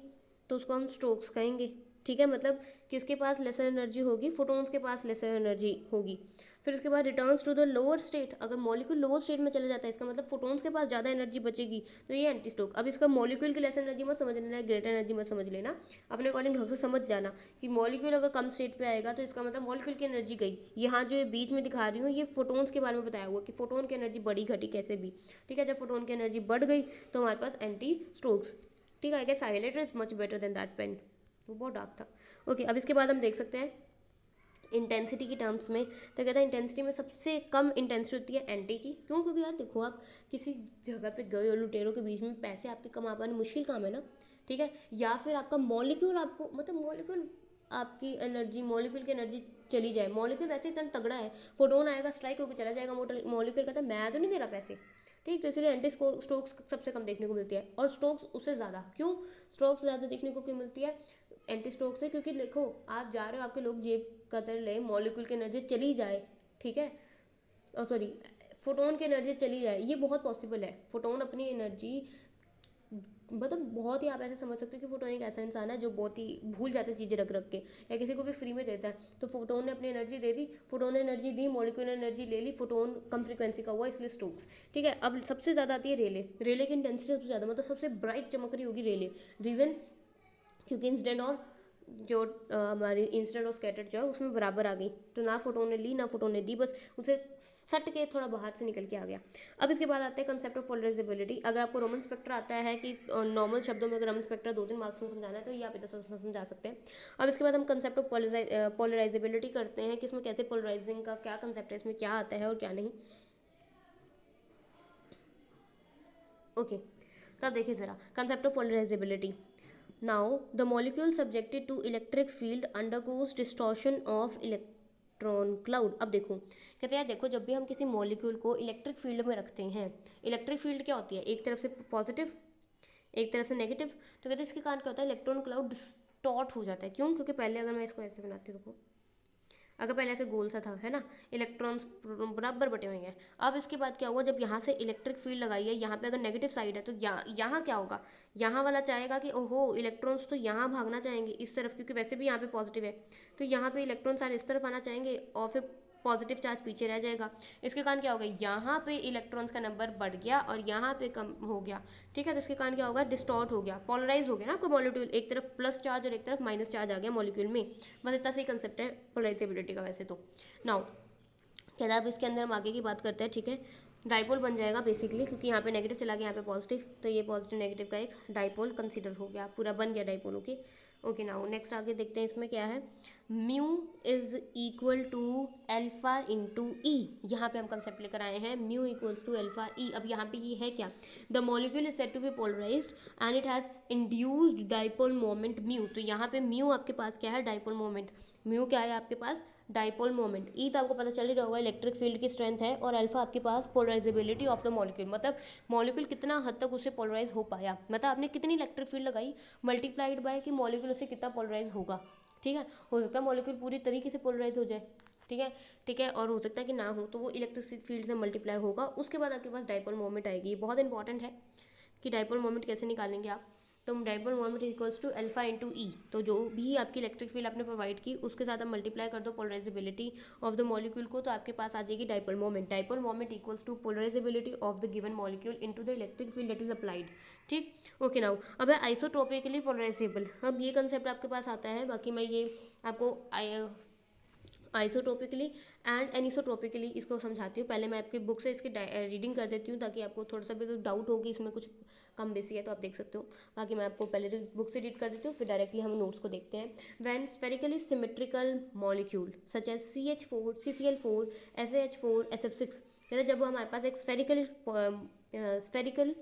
S1: तो उसको हम स्ट्रोक्स कहेंगे, ठीक है। मतलब किसके पास लेसर एनर्जी होगी, फोटोन्स के पास लेसर एनर्जी होगी। फिर उसके बाद returns to the lower state, अगर मॉलिक्यूल लोअर स्टेट में चले जाता है इसका मतलब फोटोन्स के पास ज़्यादा एनर्जी बचेगी, तो ये एंटी स्ट्रोक। अब इसका मॉलिक्यूल की लेसर एनर्जी मत समझ लेना, ग्रेटर एनर्जी मत समझ लेना, अपने अकॉर्डिंग ढंग से समझ जाना कि मॉलिक्यूल अगर कम स्टेट पे आएगा तो इसका मतलब मॉलिक्यूल की एनर्जी गई। यहाँ जो बीच में दिखा रही हूँ ये फोटोन्स के बारे में बताया हुआ कि फोटोन की एनर्जी बढ़ी घटी कैसे भी, ठीक है। जब फोटोन की एनर्जी बढ़ गई तो हमारे पास एंटी स्ट्रोक्स, ठीक है। I guess highlighter is much better than that pen, वो बहुत डार्क था। ओके, अब इसके बाद हम देख सकते हैं इंटेंसिटी की टर्म्स में। तो कहता है इंटेंसिटी में सबसे कम इंटेंसिटी होती है एंटी की। क्यों? क्योंकि यार देखो, आप किसी जगह पे गए और लुटेरों के बीच में पैसे आपके कमा पाने मुश्किल काम है ना, ठीक है। या फिर आपका मॉलिक्यूल आपको, मतलब मॉलिक्यूल आपकी एनर्जी, मॉलिक्यूल की एनर्जी चली जाए, मॉलिक्यूल वैसे इतना तगड़ा है, फोटोन आएगा स्ट्राइक होकर चला जाएगा, मॉलिक्यूल कहता है मैं तो नहीं दे रहा पैसे, ठीक। तो इसलिए एंटी स्ट्रोक्स सबसे कम देखने को मिलती है और स्ट्रोक्स उससे ज़्यादा। क्यों स्ट्रोक्स ज़्यादा देखने को क्यों मिलती है एंटी स्ट्रोक से? क्योंकि देखो आप जा रहे हो, आपके लोग जेब कतर ले, मॉलिक्यूल की एनर्जी चली जाए, ठीक है, सॉरी फोटोन की एनर्जी चली जाए, ये बहुत पॉसिबल है। फोटोन अपनी एनर्जी, मतलब बहुत ही आप ऐसे समझ सकते हो कि फोटोन एक ऐसा इंसान है जो बहुत ही भूल जाता है चीज़ें रख रख के, या किसी को भी फ्री में देता है। तो फोटोन ने अपनी एनर्जी दे दी, फोटोन ने एनर्जी दी, मॉलिक्यूल ने एनर्जी ले ली, फोटोन कम फ्रीक्वेंसी का हुआ इसलिए स्ट्रोक्स, ठीक है। अब सबसे ज़्यादा आती है रेले। रेले की इंटेंसिटी सबसे ज़्यादा, मतलब सबसे ब्राइट चमक रही होगी रेले। रीज़न, क्योंकि इंसिडेंट और जो हमारी इंसिडेंट और स्कैटर्ड जो है उसमें बराबर आ गई, तो ना फोटोन ने ली ना फोटोन ने दी, बस उसे सट के थोड़ा बाहर से निकल के आ गया। अब इसके बाद आते हैं कंसेप्ट ऑफ पोलराइजेबिलिटी। अगर आपको रोमन स्पेक्ट्रा आता है कि नॉर्मल शब्दों में अगर रोमन स्पेक्ट्रा 2-3 मार्क्स में समझाना है तो ये आप इधर से समझा सकते हैं। अब इसके बाद हम कंसेप्ट ऑफ पोलराइजेबिलिटी करते हैं कि इसमें कैसे पोलराइजिंग का क्या कंसेप्ट है, इसमें क्या आता है और क्या नहीं। ओके, तो अब देखिए ज़रा concept of polarisability. Now, the molecule subjected to electric field undergoes distortion of electron cloud. अब देखो, कहते हैं देखो जब भी हम किसी मॉलिक्यूल को इलेक्ट्रिक फील्ड में रखते हैं, इलेक्ट्रिक फील्ड क्या होती है, एक तरफ से पॉजिटिव एक तरफ से नेगेटिव, तो कहते हैं इसके कारण क्या होता है, इलेक्ट्रॉन क्लाउड डिस्टॉर्ट हो जाता है। क्यों? क्योंकि पहले अगर मैं इसको ऐसे बनाती हूँ, रुको, अगर पहले ऐसे गोल सा था, है ना, इलेक्ट्रॉन्स बराबर बटे हुए हैं। अब इसके बाद क्या हुआ, जब यहाँ से इलेक्ट्रिक फील्ड लगाई है, यहाँ पे अगर नेगेटिव साइड है तो यहाँ क्या होगा, यहाँ वाला चाहेगा कि ओहो इलेक्ट्रॉन्स तो यहाँ भागना चाहेंगे इस तरफ, क्योंकि वैसे भी यहाँ पे पॉजिटिव है, तो यहाँ पे इलेक्ट्रॉन सारे इस तरफ आना चाहेंगे और फिर पॉजिटिव चार्ज पीछे रह जाएगा। इसके कारण क्या होगा, यहाँ पे इलेक्ट्रॉन्स का नंबर बढ़ गया और यहाँ पे कम हो गया, ठीक है। तो इसके कारण क्या होगा, डिस्टॉर्ट हो गया, पोलराइज हो गया ना आपका मॉलिक्यूल, एक तरफ प्लस चार्ज और एक तरफ माइनस चार्ज आ गया मॉलिक्यूल में। बस इतना सही कंसेप्ट है पोलराइजेबिलिटी का वैसे तो। नाउ कहता है अब इसके अंदर हम आगे की बात करते हैं, ठीक है। डाइपोल बन जाएगा बेसिकली, क्योंकि यहाँ पे नेगेटिव चला गया यहाँ पे पॉजिटिव, तो ये पॉजिटिव नेगेटिव का एक डाइपोल कंसीडर हो गया, पूरा बन गया dipole. Okay okay now next आगे देखते हैं इसमें क्या है। Mu is equal to alpha into E. यहाँ पे हम कंसेप्ट लेकर आए हैं mu equals to alpha E. अब यहाँ पे ये है क्या, the molecule is said to be polarised and it has induced dipole moment mu. तो यहाँ पे म्यू आपके पास क्या है, डाइपोल मोमेंट। म्यू क्या है आपके पास, डाइपोल मोमेंट। ई तो आपको पता चल ही रहा होगा इलेक्ट्रिक फील्ड की स्ट्रेंथ है, और अल्फा आपके पास पोलराइजेबिलिटी ऑफ द मॉलिक्यूल, मतलब मॉलिक्यूल कितना हद तक उसे पोलराइज हो पाया, मतलब आपने कितनी इलेक्ट्रिक फील्ड लगाई मल्टीप्लाइड बाय कि मॉलिक्यूल उससे कितना पोलराइज होगा। ठीक है, हो सकता है मॉलिक्यूल पूरी तरीके से पोलराइज हो जाए, ठीक है, ठीक है, और हो सकता है कि ना हो, तो वो इलेक्ट्रिक फील्ड से मल्टीप्लाई होगा, उसके बाद आपके पास डाइपोल मोमेंट आएगी। बहुत इंपॉर्टेंट है कि डाइपोल मोमेंट कैसे निकालेंगे आप। तो dipole moment equals to alpha into E. तो जो भी आपकी इलेक्ट्रिक फील्ड आपने प्रोवाइड की उसके साथ आप मल्टीप्लाई कर दो पोलराइजेबिलिटी ऑफ द मॉलिक्यूल को, तो आपके पास आ जाएगी dipole moment. Dipole moment equals to polarizability of the given molecule into the electric field that is applied. ठीक, ओके नाउ अब है आइसोट्रोपिकली पोलराइजेबल। अब ये कंसेप्ट आपके पास आता है, बाकी मैं ये आपको आइसोट्रोपिकली एंड एनिसोट्रोपिकली इसको समझाती हूँ। पहले मैं आपकी बुक से इसकी रीडिंग कर देती हूँ ताकि आपको थोड़ा सा भी डाउट हो कि इसमें कुछ कम बेसी है तो आप देख सकते हो। बाकी मैं आपको पहले बुक से रीड कर देती हूँ, फिर डायरेक्टली हम नोट्स को देखते हैं। When spherically symmetrical molecule such as CH4 CCl4 SaH4 SF6, कहते हैं जब हमारे पास एक स्फेरिकल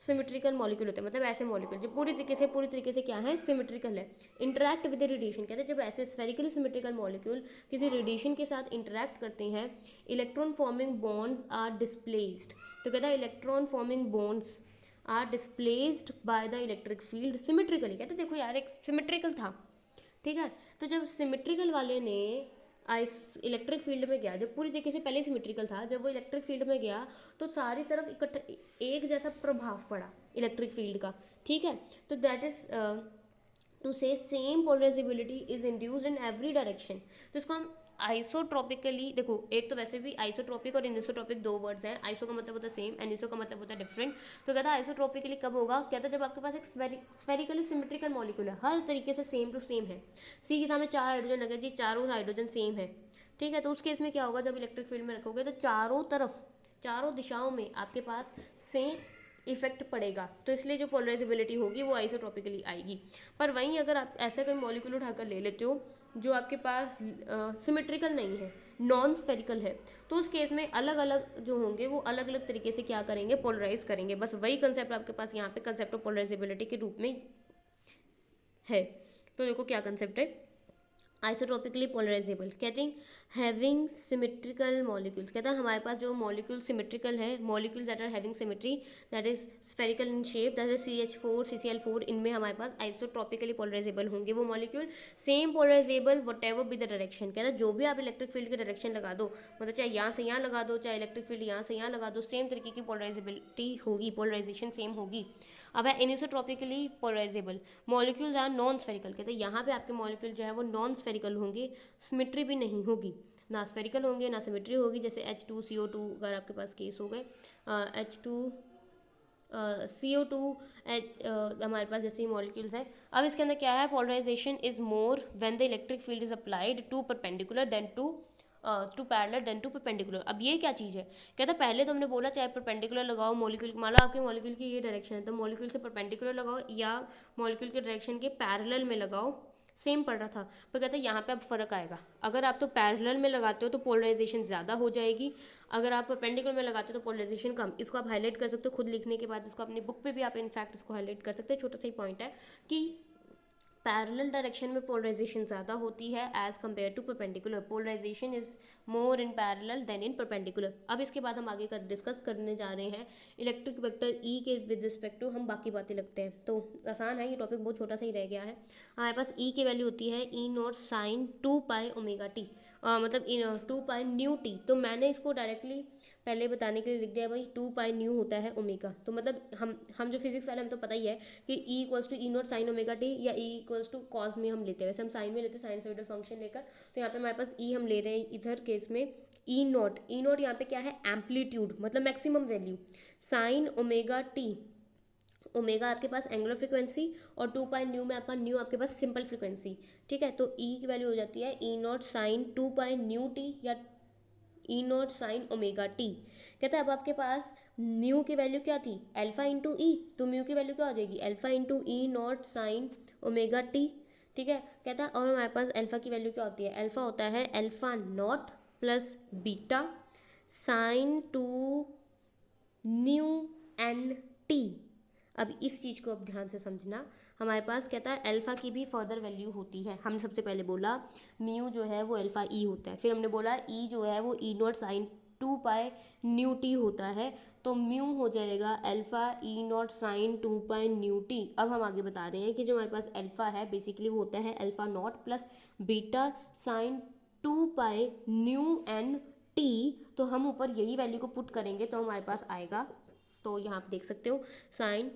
S1: सिमेट्रिकल मॉलिक्यूल होते हैं, मतलब ऐसे मॉलिक्यूल जो पूरी तरीके से क्या है, सिमेट्रिकल है, इंटरैक्ट विद रेडिएशन। कहते हैं जब ऐसे स्फेरिकली सिमेट्रिकल मॉलिक्यूल किसी रेडिएशन के साथ इंटरैक्ट करते हैं, electron forming bonds are displaced. तो कहता है electron forming bonds are displaced by the electric field symmetrically. कहते देखो यार एक सिमेट्रिकल था, ठीक है, तो जब सिमेट्रिकल वाले ने इलेक्ट्रिक फील्ड में गया, जब पूरी तरीके से पहले सिमेट्रिकल था, जब वो इलेक्ट्रिक फील्ड में गया तो सारी तरफ इकट्ठा एक जैसा प्रभाव पड़ा इलेक्ट्रिक फील्ड का। ठीक है, तो दैट इज टू से same polarisability is induced in every direction. तो इसको हम आइसोट्रॉपिकली, देखो एक तो वैसे भी आइसोट्रॉपिक और एनिसोट्रॉपिक दो वर्ड्स हैं। आइसो का मतलब होता है सेम, एनिसो का मतलब होता है डिफरेंट। तो कहता है आइसोट्रॉपिकली कब होगा, कहता है जब आपके पास एक स्फेरिकली सिमेट्रिकल मॉलिक्यूल है, हर तरीके से सेम टू सेम है। सी के सामने 4 हाइड्रोजन लगे जी, चारों हाइड्रोजन सेम है, ठीक है, तो उस केस में क्या होगा, जब इलेक्ट्रिक फील्ड में रखोगे तो चारों तरफ, चारों दिशाओं में आपके पास सेम इफेक्ट पड़ेगा, तो इसलिए जो पोलराइजेबिलिटी होगी वो आइसोट्रॉपिकली आएगी। पर वहीं अगर आप ऐसा कोई मॉलिक्यूल उठाकर ले लेते हो जो आपके पास सिमेट्रिकल नहीं है, नॉन स्फेरिकल है, तो उस केस में अलग अलग जो होंगे वो अलग अलग तरीके से क्या करेंगे, पोलराइज करेंगे। बस वही कंसेप्ट आपके पास यहाँ पे कंसेप्ट ऑफ पोलराइजेबिलिटी के रूप में है। तो देखो क्या कंसेप्ट है, आइसोट्रॉपिकली पोलराइजेबल, कहते हैं हैविंग सिमेट्रिकल मॉलिक्यूल्स। कहता है हमारे पास जो मॉलिक्यूल सिमेट्रिकल है, molecules that are having symmetry that is spherical in shape, that is CH4 CCl4, इनमें हमारे पास आइसोट्रॉपिकली पोलराइजेबल होंगे वो molecule. Same polarizable whatever be the direction. कहता है जो भी आप इलेक्ट्रिक फील्ड की डायरेक्शन लगा दो, मतलब चाहे यहाँ से यहाँ लगा दो, चाहे इलेक्ट्रिक फील्ड यहाँ से यहाँ लगा दो, सेम तरीके की पोलराइजेबिलिटी होगी, पोलराइजेशन सेम होगी। अब है anisotropically polarisable, molecules are non spherical. कहते हैं यहाँ पे आपके मॉलिक्यूल जो है वो नॉन स्फेरिकल होंगे, सिमेट्री भी नहीं होगी, ना स्फेरिकल होंगे ना सिमेट्री होगी। जैसे H2CO2 अगर आपके पास केस हो गए, H2CO2 हमारे पास जैसे मॉलिक्यूल्स हैं। अब इसके अंदर क्या है, polarization is more when the electric field is applied to perpendicular than to parallel than to perpendicular. अब ये क्या चीज़ है, कहता पहले तो हमने बोला चाहे परपेंडिकुलर लगाओ मॉलिक्यूल, मान लो आपके मॉलिक्यूल की ये डायरेक्शन है तो मॉलिक्यूल से परपेंडिकुलर लगाओ या मॉलिक्यूल के डायरेक्शन के पैरेलल में लगाओ, सेम पड़ रहा था। पर कहते हैं यहाँ पे अब फ़र्क आएगा, अगर आप तो पैरेलल में लगाते हो तो पोलराइजेशन ज़्यादा हो जाएगी, अगर आप परपेंडिकुलर में लगाते हो तो पोलराइजेशन कम। इसको आप हाईलाइट कर सकते हो खुद लिखने के बाद, इसको अपनी बुक पे भी आप इनफैक्ट इसको हाईलाइट कर सकते हो। छोटा सा ही पॉइंट है कि पैरेलल डायरेक्शन में पोलराइजेशन ज़्यादा होती है as compared to perpendicular, polarization is more in parallel than in perpendicular. अब इसके बाद हम आगे डिस्कस करने जा रहे हैं इलेक्ट्रिक वेक्टर ई के विद रिस्पेक्ट टू, हम बाकी बातें लगते हैं तो आसान है, ये टॉपिक बहुत छोटा सा ही रह गया है। हमारे पास ई की वैल्यू होती है E0 sin 2π⍵t, मतलब 2π/ν⍵t। तो मैंने इसको डायरेक्टली पहले बताने के लिए लिख दिया भाई 2π होता है ओमेगा। तो मतलब हम जो फिजिक्स वाले हम तो पता ही है कि E=E0 sin ⍵t या E= cos में हम लेते हैं, वैसे हम साइन में लेते हैं, साइनसोइडल फंक्शन लेकर। तो यहाँ पे हमारे पास ई हम ले रहे हैं इधर केस में E0 यहाँ पे क्या है, एम्पलीट्यूड मतलब maximum value, sine ⍵t, omega आपके पास एंगुलर फ्रिक्वेंसी और 2π में आपका न्यू आपके पास सिंपल फ्रिक्वेंसी। ठीक है, तो ई की वैल्यू हो जाती है E0 sin 2π⍵t या E0 sin ⍵t। कहता है अब आपके पास म्यू की वैल्यू क्या थी, अल्फा इंटू ई, तो म्यू की वैल्यू क्या हो जाएगी, alpha into E0 sin ⍵t। ठीक है। कहता है और हमारे पास अल्फ़ा की वैल्यू क्या होती है, अल्फ़ा होता है alpha not plus beta sine two nu N T. अब इस चीज़ को अब ध्यान से समझना, हमारे पास कहता है अल्फ़ा की भी फर्दर वैल्यू होती है। हमने सबसे पहले बोला म्यू जो है वो अल्फ़ा ई होता है, फिर हमने बोला ई जो है वो E not sine 2 pi nu t होता है, तो म्यू हो जाएगा alpha E not sine 2 pi nu t. अब हम आगे बता रहे हैं कि जो हमारे पास अल्फ़ा है बेसिकली वो होता है alpha not plus beta sine 2 pi nu N T. तो हम ऊपर यही वैल्यू को पुट करेंगे तो हमारे पास आएगा, तो यहाँ आप देख सकते हो साइन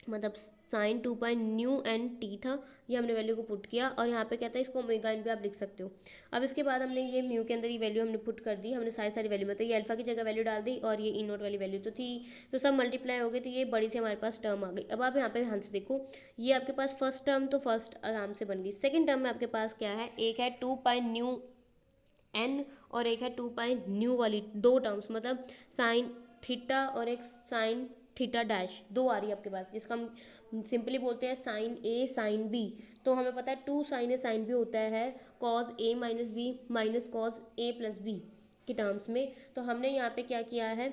S1: मतलब sine 2 pi nu N T था, ये हमने वैल्यू को पुट किया और यहाँ पे कहता है इसको ओमेगा एन पे आप लिख सकते हो। अब इसके बाद हमने ये म्यू के अंदर ये वैल्यू हमने पुट कर दी, हमने सारी वैल्यू मतलब ये अल्फा की जगह वैल्यू डाल दी और ये ई नोट वाली वैल्यू तो थी, तो सब मल्टीप्लाई हो गई, तो ये बड़ी सी हमारे पास टर्म आ गई। अब आप यहाँ पे ध्यान से देखो, ये आपके पास फर्स्ट टर्म तो फर्स्ट आराम से बन गई, सेकेंड टर्म में आपके पास क्या है, एक है 2 पाई न्यू एन और एक है 2 पाई न्यू वाली, दो टर्म्स मतलब साइन थीटा और एक साइन थीटा डैश, दो आ रही है आपके पास, जिसका हम सिंपली बोलते हैं साइन ए साइन बी। तो हमें पता है 2 साइन ए साइन बी होता है cos A minus B minus cos A plus B के टर्म्स में। तो हमने यहाँ पे क्या किया है,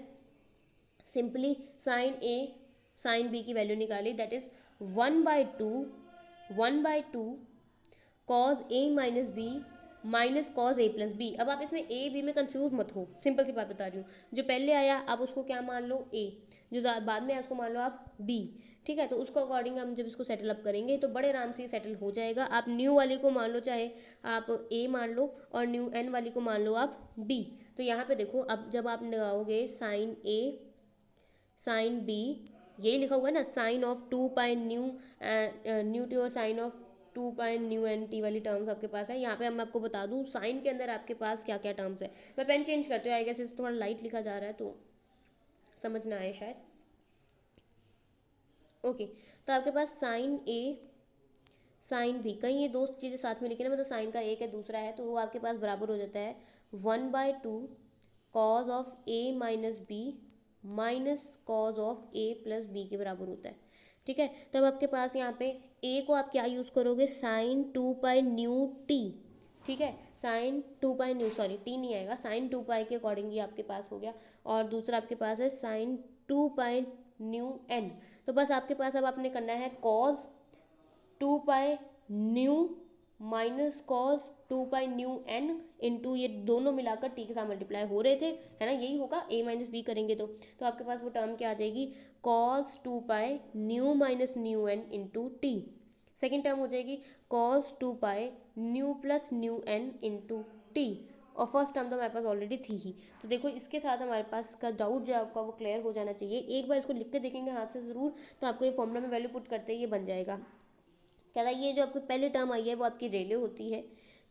S1: simply sine A sine B की वैल्यू निकाली, that is 1/2 cos A minus B minus cos A plus B. अब आप इसमें ए बी में कंफ्यूज मत हो, सिंपल सी बात बता रही हूँ, जो पहले आया आप उसको क्या मान लो ए, जो बाद में आया उसको मान लो आप बी, ठीक है। तो उसको अकॉर्डिंग हम जब इसको सेटल अप करेंगे तो बड़े आराम से सेटल हो जाएगा। आप न्यू वाली को मान लो, चाहे आप ए मान लो, और न्यू एन वाली को मान लो आप बी। तो यहाँ पे देखो, अब जब आप लगाओगे साइन ए साइन बी, यही लिखा हुआ है ना, sine of 2 pi nu t और sine of 2 pi nu N t वाली टर्म्स आपके पास है। यहाँ पे मैं आपको बता दूँ साइन के अंदर आपके पास क्या क्या टर्म्स है। मैं पेन चेंज करती हूँ, आई गेस इस थोड़ा लाइट लिखा जा रहा है तो समझ ना आए शायद। ओके, तो आपके पास साइन ए साइन भी, कहीं ये दो चीज़ें साथ में लिखी ना, मतलब साइन का एक है दूसरा है, तो वो आपके पास बराबर हो जाता है 1/2 cos of A minus B minus cos of A plus B के बराबर होता है, ठीक है। तब आपके पास यहाँ पे ए को आप क्या यूज़ करोगे, साइन 2 पाई न्यू टी, ठीक है, sine 2 pi nu, sorry T नहीं आएगा, साइन 2 पाई के अकॉर्डिंग ये आपके पास हो गया। और दूसरा आपके पास है साइन 2 पाई न्यू एन। तो बस आपके पास अब आपने करना है cos 2 pi nu minus cos 2 pi nu N into ये दोनों मिलाकर टी के साथ मल्टीप्लाई हो रहे थे, है ना, यही होगा, ए माइनस बी करेंगे तो आपके पास वो टर्म क्या आ जाएगी, cos 2 pi nu minus nu N into T. Second term हो जाएगी cos 2 pi nu plus nu N into T. और फर्स्ट टर्म तो हमारे पास ऑलरेडी थी ही। तो देखो इसके साथ हमारे पास का डाउट जो आपका वो क्लियर हो जाना चाहिए। एक बार इसको लिख के देखेंगे हाथ से ज़रूर, तो आपको ये फॉर्मूला में वैल्यू पुट करते ही ये बन जाएगा। कहता है ये जो आपकी पहली टर्म आई है वो आपकी रेले होती है,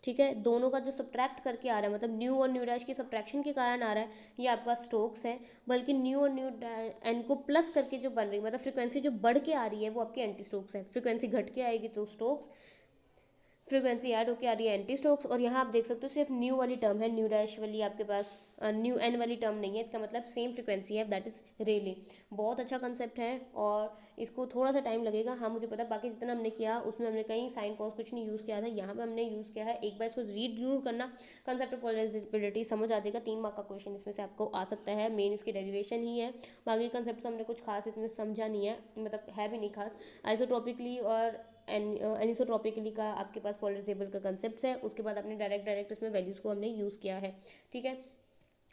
S1: ठीक है। दोनों का जो सब्ट्रैक्ट करके आ रहा है, मतलब न्यू और न्यू डैश की सब्ट्रैक्शन के कारण आ रहा है, ये आपका स्टोक्स है। बल्कि न्यू और न्यू एन को प्लस करके जो बन रही है, मतलब फ्रीक्वेंसी जो बढ़ के आ रही है वो आपकी एंटी स्टोक्स है। फ्रीक्वेंसी घट के आएगी तो स्टोक्स, फ्रीक्वेंसी ऐड होकर आ रही है एंटी स्टोक्स। और यहाँ आप देख सकते हो सिर्फ न्यू वाली टर्म है, न्यू डैश वाली आपके पास न्यू एन वाली टर्म नहीं है, इसका मतलब सेम फ्रीक्वेंसी है, दैट इज रेले। बहुत अच्छा कंसेप्ट है और इसको थोड़ा सा टाइम लगेगा, हाँ मुझे पता। बाकी जितना हमने किया उसमें हमने कहीं साइन कॉस कुछ नहीं यूज़ किया था, यहाँ पे हमने यूज़ किया है। एक बार इसको रीड जरूर करना, कंसेप्ट ऑफ पोलराइजेबिलिटी समझ आ जाएगा। 3 मार्क का क्वेश्चन इसमें से आपको आ सकता है, मेन इसकी डेरिवेशन ही है। बाकी कंसेप्ट हमने कुछ खास इसमें समझा नहीं है, मतलब है भी नहीं खास। आइसोट्रॉपिकली और एनिसोट्रॉपिकली का आपके पास पोलराइजेबल का कंसेप्ट है। उसके बाद आपने डायरेक्ट इसमें वैल्यूज़ को हमने यूज़ किया है, ठीक है।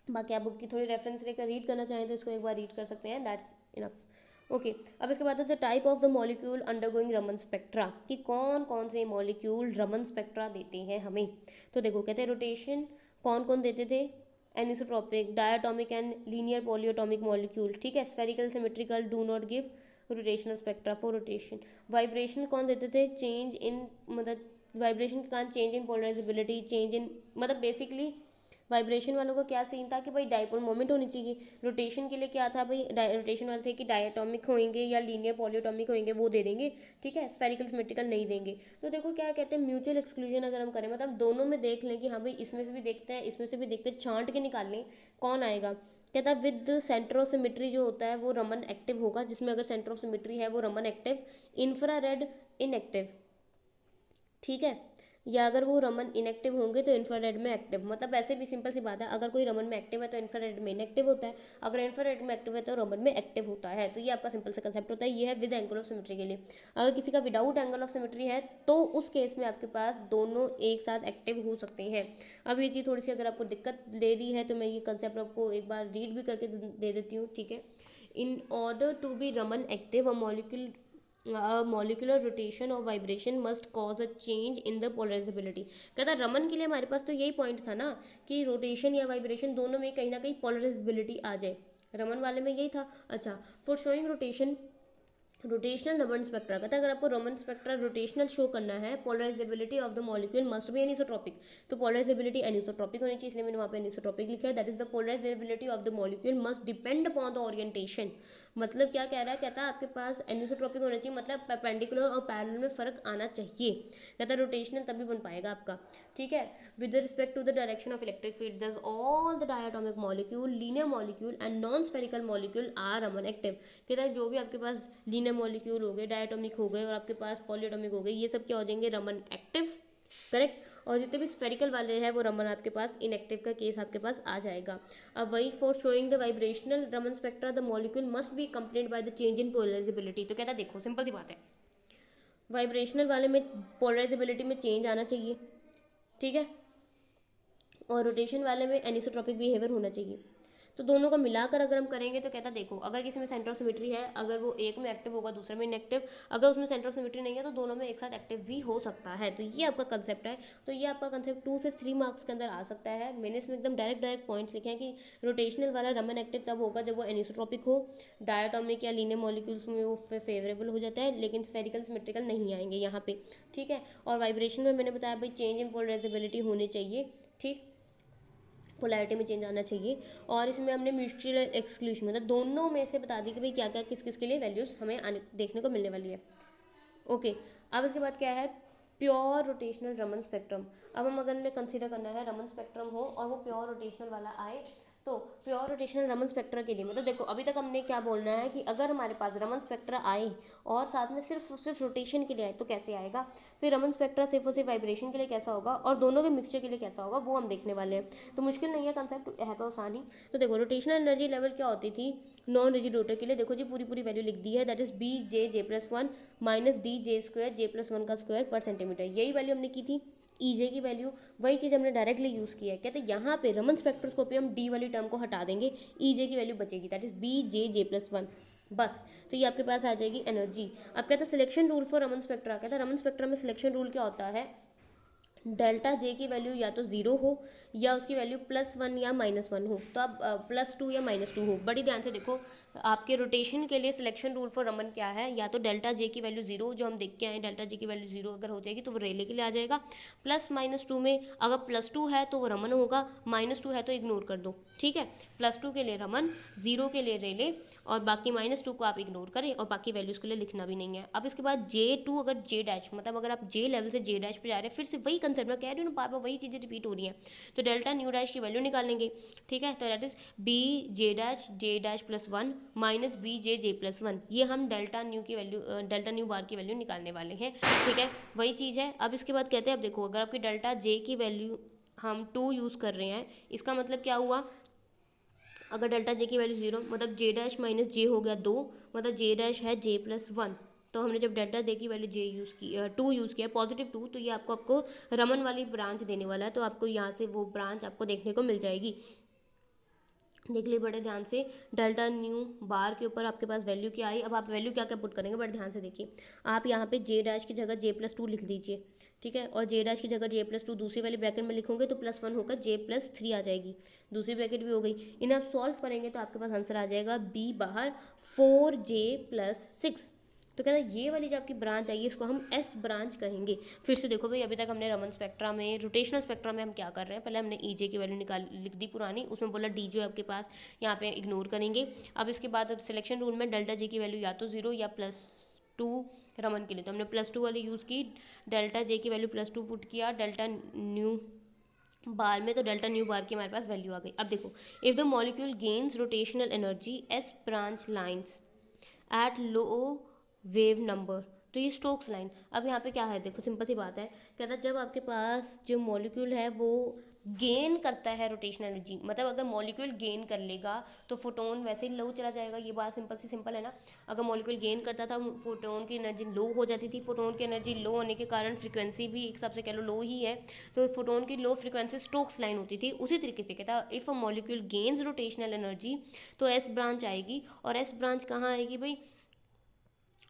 S1: बाकी आप बुक की थोड़ी रेफरेंस लेकर रीड करना चाहें तो इसको एक बार रीड कर सकते हैं, दैट्स इनफ। ओके, अब इसके बाद है the type of the molecule undergoing Raman spectra, कि कौन कौन से मॉलिक्यूल रमन स्पेक्ट्रा देते हैं हमें। तो देखो कहते हैं रोटेशन कौन कौन देते थे, anisotropic, diatomic and linear polyatomic molecule, ठीक है। Spherical symmetrical do not give rotational spectra for rotation. Vibration कौन देते थे, चेंज इन, मतलब वाइब्रेशन के कारण change in polarisability, change in, मतलब बेसिकली वाइब्रेशन वालों का क्या सीन था कि भाई डाइपोल मोमेंट होनी चाहिए। रोटेशन के लिए क्या था भाई, रोटेशन वाले थे कि डायटोमिक होंगे या लीनियर पॉलीएटॉमिक होंगे, वो दे देंगे, ठीक है। स्फेरिकल सिमेट्रिकल नहीं देंगे। तो देखो क्या कहते हैं, म्यूचुअल एक्सक्लूजन अगर हम करें, मतलब दोनों में देख लें कि हाँ भाई इसमें से भी देखते हैं इसमें से भी देखते हैं, छांट के निकाल लें कौन आएगा। कहता है विद सेंटर ऑफ सिमेट्री जो होता है वो रमन एक्टिव होगा, जिसमें अगर सेंटर ऑफ सिमेट्री है वो रमन एक्टिव, इंफ्रारेड इनएक्टिव, ठीक है, या अगर वो रमन इनएक्टिव होंगे तो इंफ्रारेड में एक्टिव, मतलब वैसे भी सिंपल सी बात है, अगर कोई रमन में एक्टिव है तो इंफ्रारेड में इनएक्टिव होता है, अगर इंफ्रारेड में एक्टिव है तो रमन में एक्टिव होता है। तो ये आपका सिंपल सा कंसेप्ट होता है। ये है विद एंगल ऑफ सिमेट्री के लिए। अगर किसी का विदाउट एंगल ऑफ सिमेट्री है तो उस केस में आपके पास दोनों एक साथ एक्टिव हो सकते हैं। अब ये चीज़ थोड़ी सी अगर आपको दिक्कत दे रही है तो मैं ये कंसेप्ट आपको एक बार रीड भी करके दे देती हूँ, ठीक है। In order to be Raman active, a molecular rotation और vibration must cause a change in the polarisability. कहता है रमन के लिए हमारे पास तो यही पॉइंट था ना कि रोटेशन या वाइब्रेशन दोनों में कहीं ना कहीं पोलराइजेबिलिटी आ जाए, रमन वाले में यही था। अच्छा, for showing rotational Raman spectra, कहता है अगर आपको रमन स्पेक्ट्रा रोटेशनल शो करना है, polarisability of the molecule must be anisotropic, तो पोलराइजेबिलिटी एनिसोट्रॉपिक होनी चाहिए, इसलिए मैंने वहाँ पे एनिसोट्रॉपिक लिखा है। That is the polarisability of the molecule must depend upon the orientation. मतलब क्या कह रहा है, कहता है आपके पास एनिसोट्रॉपिक होना चाहिए, मतलब परपेंडिकुलर और पैरेलल में फर्क आना चाहिए। कहता है रोटेशनल तभी बन पाएगा आपका, ठीक है। With respect to the direction of electric field thus all the diatomic molecule, linear molecule and non spherical molecule are Raman active. कहता है जो भी आपके पास लीनियर मॉलिक्यूल हो गए, डायटोमिक हो गए और आपके पास पॉलीएटॉमिक हो गए, ये सब क्या हो जाएंगे, रमन एक्टिव, करेक्ट। और जितने भी स्फेरिकल वाले हैं वो रमन आपके पास इनएक्टिव का केस आपके पास आ जाएगा। अब वही for showing the vibrational Raman spectra the molecule must be complaint by the change in polarisability. तो कहता है देखो सिंपल सी बात है, वाइब्रेशनल वाले में पोलराइजेबिलिटी में चेंज आना चाहिए, ठीक है, और रोटेशन वाले में एनिसोट्रॉपिक बिहेवियर होना चाहिए। तो दोनों को मिलाकर अगर हम करेंगे तो कहता देखो अगर किसी में सेंटर ऑफ सिमेट्री है, अगर वो एक में एक्टिव होगा दूसरे में इनएक्टिव, अगर उसमें सेंटर ऑफ सिमेट्री नहीं है तो दोनों में एक साथ एक्टिव भी हो सकता है। तो ये आपका कंसेप्ट है। तो ये आपका कंसेप्ट 2 से 3 मार्क्स के अंदर आ सकता है। मैंने इसमें एकदम डायरेक्ट पॉइंट्स लिखे हैं कि रोटेशनल वाला रमन एक्टिव तब होगा जब वो एनिसोट्रॉपिक हो, डायटोमिक या लीनियर मॉलिक्यूल्स में वो फेवरेबल हो जाता है, लेकिन स्फेरिकल सिमेट्रिकल नहीं आएंगे यहाँ पे, ठीक है। और वाइब्रेशन में मैंने बताया भाई चेंज इन पोलराइजेबिलिटी होनी चाहिए, ठीक, पोलैरिटी में चेंज आना चाहिए। और इसमें हमने म्यूचुअल एक्सक्लूशन मतलब दोनों में से बता दी कि भाई क्या क्या किस किस के लिए वैल्यूज़ हमें देखने को मिलने वाली है। ओके, अब इसके बाद क्या है, प्योर रोटेशनल रमन स्पेक्ट्रम। अब हम अगर हमें कंसीडर करना है रमन स्पेक्ट्रम हो और वो प्योर रोटेशनल वाला आए, तो प्योर रोटेशनल रमन स्पेक्ट्रा के लिए मतलब देखो अभी तक हमने क्या बोलना है कि अगर हमारे पास रमन स्पेक्ट्रा आए और साथ में सिर्फ रोटेशन के लिए आए तो कैसे आएगा, फिर रमन स्पेक्ट्रा सिर्फ और सिर्फ वाइब्रेशन के लिए कैसा होगा और दोनों के मिक्सचर के लिए कैसा होगा, वो हम देखने वाले हैं। तो मुश्किल नहीं है, कंसेप्ट है तो आसान ही। तो देखो रोटेशनल एनर्जी लेवल क्या होती थी नॉन रिजिड रोटर के लिए, देखो जी पूरी वैल्यू लिख दी है। That is B J plus one minus D J square J plus one का स्क्वायर पर सेंटीमीटर, यही वैल्यू हमने की थी। ईजे की वैल्यू वही चीज़ हमने डायरेक्टली यूज़ किया है। कहते हैं यहाँ पे रमन स्पेक्ट्रोस्कोपी हम डी वाली टर्म को हटा देंगे, ईजे की वैल्यू बचेगी, that is B J plus one, बस। तो ये आपके पास आ जाएगी एनर्जी। अब कहते हैं selection rule for Raman spectra, कहता है रमन स्पेक्ट्रा में सिलेक्शन रूल क्या होता है, डेल्टा जे की वैल्यू या तो ज़ीरो हो या उसकी वैल्यू +1 या -1 हो। तो आप +2 या -2 हो। बड़ी ध्यान से देखो, आपके रोटेशन के लिए सिलेक्शन रूल फॉर रमन क्या है, या तो डेल्टा जे की वैल्यू ज़ीरो, जो हम देख के आए डेल्टा जे की वैल्यू ज़ीरो अगर हो जाएगी तो वो रेले के लिए आ जाएगा। +-2 में अगर +2 है तो वो रमन होगा, -2 है तो इग्नोर कर दो, ठीक है। +2 के लिए रमन, 0 के लिए रेले और बाकी -2 को आप इग्नोर करें और बाकी वैल्यूज़ के लिए लिखना भी नहीं है। अब इसके बाद J2 अगर J डैश मतलब अगर आप J लेवल से J डैश पे जा रहे हैं, फिर से वही कंसेप्ट में कह रही हूँ ना, बार बार वही चीज़ें रिपीट हो रही हैं। तो डेल्टा न्यू डैश की वैल्यू निकालेंगे, ठीक है। तो that is B J dash plus one minus B J plus one, ये हम डेल्टा न्यू की वैल्यू डेल्टा न्यू बार की वैल्यू निकालने वाले हैं, ठीक है। वही चीज़ है। अब इसके बाद कहते हैं अब देखो अगर आपकी डेल्टा जे की वैल्यू हम 2 यूज़ कर रहे हैं, इसका मतलब क्या हुआ, अगर डेल्टा जे की वैल्यू 0 मतलब जे डैश माइनस जे हो गया 2, मतलब जे डैश है जे प्लस वन। तो हमने जब डेल्टा जे की वैल्यू जे यूज़ की 2 यूज़ किया +2, तो ये आपको रमन वाली ब्रांच देने वाला है। तो आपको यहाँ से वो ब्रांच आपको देखने को मिल जाएगी। देख लिए बड़े ध्यान से, डेल्टा न्यू बार के ऊपर आपके पास वैल्यू क्या आई। अब आप वैल्यू क्या क्या पुट करेंगे बड़े ध्यान से देखिए। आप यहाँ पे जे डैश की जगह J+2 लिख दीजिए, ठीक है। और जे डैश की जगह J+2 दूसरी वाली ब्रैकेट में लिखोगे तो +1 होकर J+3 आ जाएगी, दूसरी ब्रैकेट भी हो गई। इन्हें आप सॉल्व करेंगे तो आपके पास आंसर आ जाएगा बी बाहर 4J+6। तो कहता है ये वाली जो आपकी ब्रांच आई है इसको हम एस ब्रांच कहेंगे। फिर से देखो भाई, अभी तक हमने रमन स्पेक्ट्रा में रोटेशनल स्पेक्ट्रा में हम क्या कर रहे हैं, पहले हमने ईजे की वैल्यू निकाल लिख दी पुरानी, उसमें बोला डी जो है आपके पास यहाँ पे इग्नोर करेंगे। अब इसके बाद सिलेक्शन रूल में डेल्टा जे की वैल्यू या तो 0 या +2 रमन के लिए, तो हमने +2 वाली यूज़ की, डेल्टा जे की वैल्यू +2 पुट किया डेल्टा न्यू बार में, तो डेल्टा न्यू बार की हमारे पास वैल्यू आ गई। अब देखो, if the molecule gains rotational energy S branch lines at low wave number, तो ये स्टोक्स लाइन। अब यहाँ पे क्या है, देखो सिंपल सी बात है, कहता है जब आपके पास जो मॉलिक्यूल है वो गेन करता है रोटेशनल एनर्जी, मतलब अगर मॉलिक्यूल गेन कर लेगा तो फोटोन वैसे ही लो चला जाएगा। ये बात सिंपल है ना। अगर मॉलिक्यूल गेन करता था, फोटोन की एनर्जी लो हो जाती थी, फोटोन की एनर्जी लो होने के कारण फ्रीक्वेंसी भी एक हिसाब से कह लो लो ही है, तो फोटोन की लो फ्रीक्वेंसी स्टोक्स लाइन होती थी। उसी तरीके से कहता है if a molecule gains rotational energy तो एस ब्रांच आएगी, और एस ब्रांच कहाँ आएगी भाई,